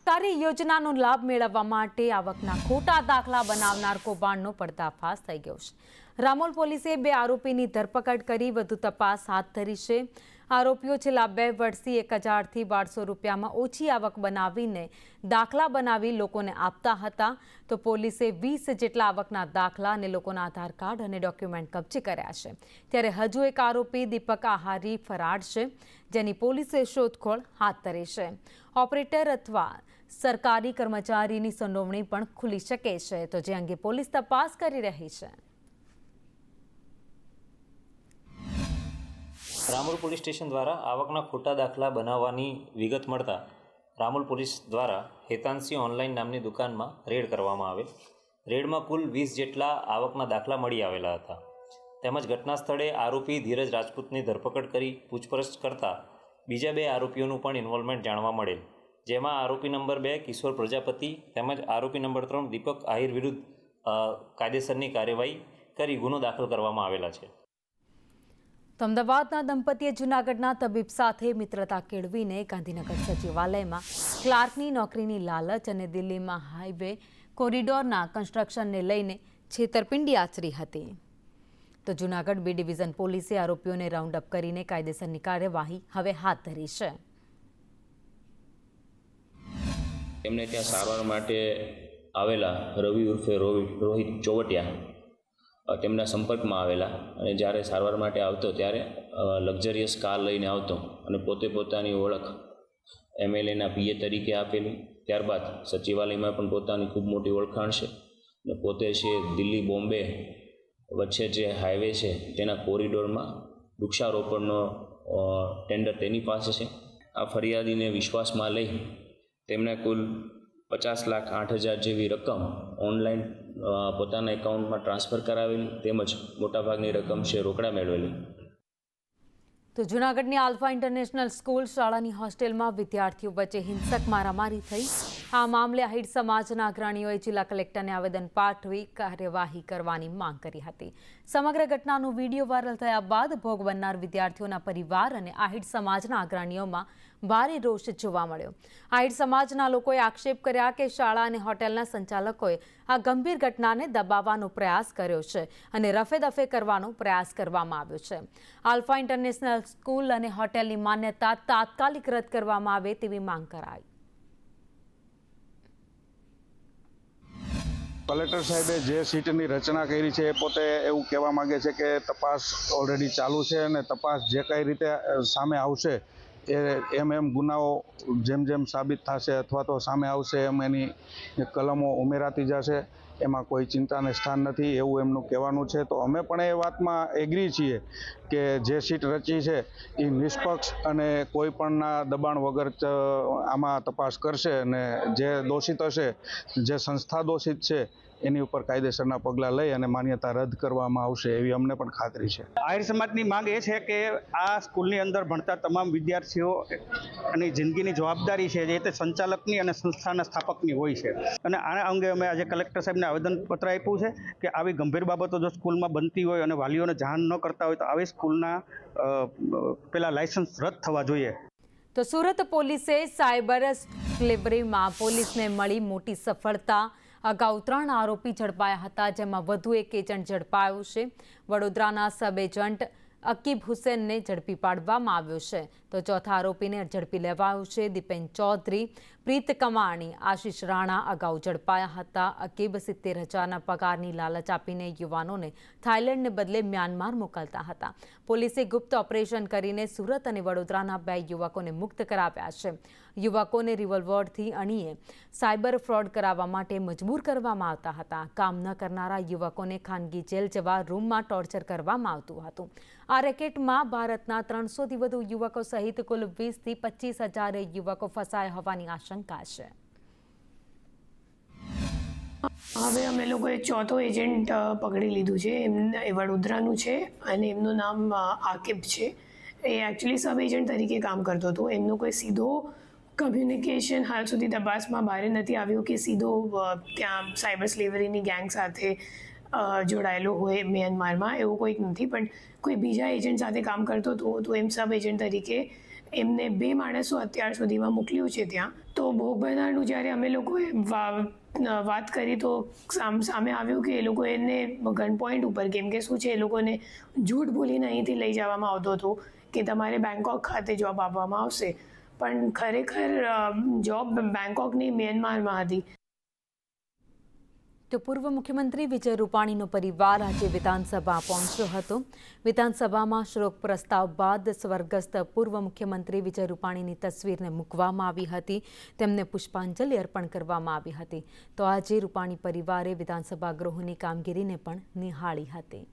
સરકારી યોજનાનો લાભ મેળવવા માટે આવકના ખોટા દાખલા બનાવનાર કૌભાંડનો પર્દાફાશ થઈ ગયો છે. રામોલ પોલીસે 2 આરોપીની ધરપકડ કરી વધુ તપાસ હાથ ધરી છે. આરોપીઓ છેલ્લા 2 વર્ષથી 1,000થી 1,200 રૂપિયામાં ઓછી આવક બનાવીને દાખલા બનાવી લોકોને આપતા હતા. તો પોલીસે 20 જેટલા આવકના દાખલા અને લોકોના આધાર કાર્ડ અને ડોક્યુમેન્ટ કબજે કર્યા છે. ત્યારે હજુ એક આરોપી દીપક આહારી ફરાર છે, જેની પોલીસે શોધખોળ હાથ ધરી છે. ઓપરેટર અથવા સરકારી કર્મચારીની સંડોવણી પણ ખુલી શકે છે, તો જે અંગે પોલીસ તપાસ કરી રહી છે. રામોલ પોલીસ સ્ટેશન દ્વારા આવકના ખોટા દાખલા બનાવવાની વિગત મળતા રામોલ પોલીસ દ્વારા હેતાંશી ઓનલાઈન નામની દુકાનમાં રેડ કરવામાં આવેલ. રેડમાં કુલ 20 જેટલા આવકના દાખલા મળી આવેલા હતા. તેમજ ઘટના સ્થળે આરોપી ધીરજ રાજપૂતની ધરપકડ કરી પૂછપરછ કરતા બીજા 2 આરોપીઓનું પણ ઇન્વોલ્વમેન્ટ જાણવા મળેલ, જેમાં આરોપી નંબર 2 કિશોર પ્રજાપતિ તેમજ આરોપી નંબર 3 દીપક આહિર વિરુદ્ધ કાયદેસરની કાર્યવાહી કરી ગુનો દાખલ કરવામાં આવેલા છે. તો અમદાવાદના દંપતીએ જૂનાગઢના તબીબ સાથે મિત્રતા કેળવીને ગાંધીનગર સચિવાલયમાં ક્લાર્કની નોકરીની લાલચ અને દિલ્હીમાં હાઈવે કોરિડોરના કન્સ્ટ્રક્શનને લઈને છેતરપિંડી આચરી હતી. તો જૂનાગઢ B ડિવિઝન પોલીસે આરોપીઓને રાઉન્ડ અપ કરીને કાયદેસરની કાર્યવાહી હવે હાથ ધરી છે. એમને ત્યાં સારવાર માટે આવેલા રવિ ઉર્ફે રોહિત ચોવટિયા તેમના સંપર્કમાં આવેલા અને જ્યારે સારવાર માટે આવતો ત્યારે લક્ઝરિયસ કાર લઈને આવતો અને પોતે પોતાની ઓળખ MLAના PA તરીકે આપેલી. ત્યારબાદ સચિવાલયમાં પણ પોતાની ખૂબ મોટી ઓળખાણ છે અને પોતે છે દિલ્હી બોમ્બે વચ્ચે જે હાઈવે છે તેના કોરિડોરમાં વૃક્ષારોપણનો ટેન્ડર તેની પાસે છે. આ ફરિયાદીને વિશ્વાસમાં લઈ તેમણે કુલ 50,08,000 જેવી રકમ ઓનલાઈન પોતાના એકાઉન્ટમાં ટ્રાન્સફર કરાવેલી તેમજ મોટાભાગની રકમ છે રોકડા મેળવેલી. તો જૂનાગઢની આલ્ફા ઇન્ટરનેશનલ સ્કૂલ શાળાની હોસ્ટેલમાં વિદ્યાર્થીઓ વચ્ચે હિંસક મારામારી થઈ. આ મામલે આહિર સમાજના અગ્રણીઓએ જિલ્લા કલેક્ટરને આવેદન પાઠવી કાર્યવાહી કરવાની માંગ કરી હતી. સમગ્ર ઘટનાનો વિડીયો વાયરલ થયા બાદ ભોગ બનનાર વિદ્યાર્થીઓના પરિવાર અને આહિર સમાજના અગ્રણીઓમાં ભારે રોષ જોવા મળ્યો. આહિર સમાજના લોકોએ આક્ષેપ કર્યા કે શાળા અને હોટેલના સંચાલકોએ આ ગંભીર ઘટનાને દબાવવાનો પ્રયાસ કર્યો છે અને રફેદફે કરવાનો પ્રયાસ કરવામાં આવ્યો છે. આલ્ફા ઇન્ટરનેશનલ સ્કૂલ અને હોટેલની માન્યતા તાત્કાલિક રદ કરવામાં આવે તેવી માંગ કરાઈ. કલેક્ટર સાહેબે જે સીટની રચના કરી છે એ પોતે એવું કહેવા માંગે છે કે તપાસ ઓલરેડી ચાલુ છે અને તપાસ જે કઈ રીતે સામે આવશે એમ ગુનાઓ જેમ સાબિત થશે અથવા તો સામે આવશે એમ એની કલમો ઉમેરાતી જશે. એમાં કોઈ ચિંતાને સ્થાન નથી એવું એમનું કહેવાનું છે. તો અમે પણ એ વાતમાં એગ્રી છીએ કે જે સીટ રચી છે એ નિષ્પક્ષ અને કોઈ પણના દબાણ વગર આમાં તપાસ કરશે અને જે દોષિત હશે, જે સંસ્થા દોષિત છે એની ઉપર કાયદેસરના પગલાં લઈ અને માન્યતા રદ કરવામાં આવશે એવી અમને પણ ખાતરી છે. આહિર સમાજની માંગ એ છે કે આ સ્કૂલની અંદર ભણતા તમામ વિદ્યાર્થીઓ અને જિંદગીની જવાબદારી છે જે તે સંચાલકની અને સંસ્થાના સ્થાપકની હોય છે અને આના અંગે અમે આજે કલેક્ટર સાહેબને આવેદનપત્ર આપ્યું છે કે આવી ગંભીર બાબતો જો સ્કૂલમાં બનતી હોય અને વાલીઓને જાણ ન કરતા હોય તો આવી સ્કૂલના પેલા લાયસન્સ રદ થવા જોઈએ. તો સુરત પોલીસે સાયબર સ્લેવરીમાં પોલીસને મળી મોટી સફળતા. અગાઉ 3 આરોપી ઝડપાયા હતા, જેમાં વધુ એક એજન્ટ ઝડપાયો છે. વડોદરાના સબ એજન્ટ અકીબ હુસેનને ઝડપી પાડવામાં આવ્યો છે. તો ચોથા આરોપીને ઝડપી લેવાયો છે. દીપેન ચૌધરી, પ્રીત કમાણી, આશિષ રાણા અગાઉ ઝડપાયા હતા. અકીબ 70,000ના પગારની લાલચ આપીને યુવાનોને થાઇલેન્ડને બદલે મ્યાનમાર મોકલતા હતા. પોલીસે ગુપ્ત ઓપરેશન કરીને સુરત અને વડોદરાના 2 યુવકોને મુક્ત કરાવ્યા છે. યુવકોને રિવોલ્વરથી અણીએ સાયબર ફ્રોડ કરાવવા માટે મજબૂર કરવામાં આવતા હતા. કામ ન કરનારા યુવકોને ખાનગી જેલ જેવા રૂમમાં ટોર્ચર કરવામાં આવતું હતું. આ રેકેટમાં ભારતના 300થી વધુ યુવકો સહિત કુલ 20થી 25,000 યુવકો ફસાયા હોવાની આશંકા છે. હવે અમે લોકોએ ચોથો એજન્ટ પકડી લીધું છે. એ વડોદરાનું છે અને એમનું નામ આકિબ છે. એ એકચ્યુઅલી સબ એજન્ટ તરીકે કામ કરતો હતો. એમનો કોઈ સીધો કમ્યુનિકેશન હાલ સુધી તપાસમાં બહાર નથી આવ્યું કે સીધો ત્યાં સાયબર સ્લેવરીની ગેંગ સાથે જોડાયેલો હોય મ્યાનમારમાં, એવું કોઈક નથી. પણ કોઈ બીજા એજન્ટ સાથે કામ કરતો હતો તો એમ સબ એજન્ટ તરીકે એમને 2 માણસો અત્યાર સુધીમાં મોકલ્યું છે ત્યાં. તો ભોગ બનનારનું જ્યારે અમે લોકોએ વાત કરી તો સામે આવ્યું કે એ લોકો એને ગન પોઈન્ટ ઉપર, કેમ કે શું છે, એ લોકોને જૂઠ બોલીને અહીંથી લઈ જવામાં આવતો હતો કે તમારે બેંકોક ખાતે જોબ આપવામાં આવશે, પણ ખરેખર જોબ બેંકોકની મ્યાનમારમાં હતી. તો પૂર્વ મુખ્યમંત્રી વિજય રૂપાણીનો પરિવાર આજે વિધાનસભા પહોંચ્યો હતો. વિધાનસભામાં શોક પ્રસ્તાવ બાદ સ્વર્ગસ્થ પૂર્વ મુખ્યમંત્રી વિજય રૂપાણીની તસવીરને મૂકવામાં આવી હતી. તેમને પુષ્પાંજલિ અર્પણ કરવામાં આવી હતી. તો આજે રૂપાણી પરિવારે વિધાનસભા ગૃહની કામગીરીને પણ નિહાળી હતી.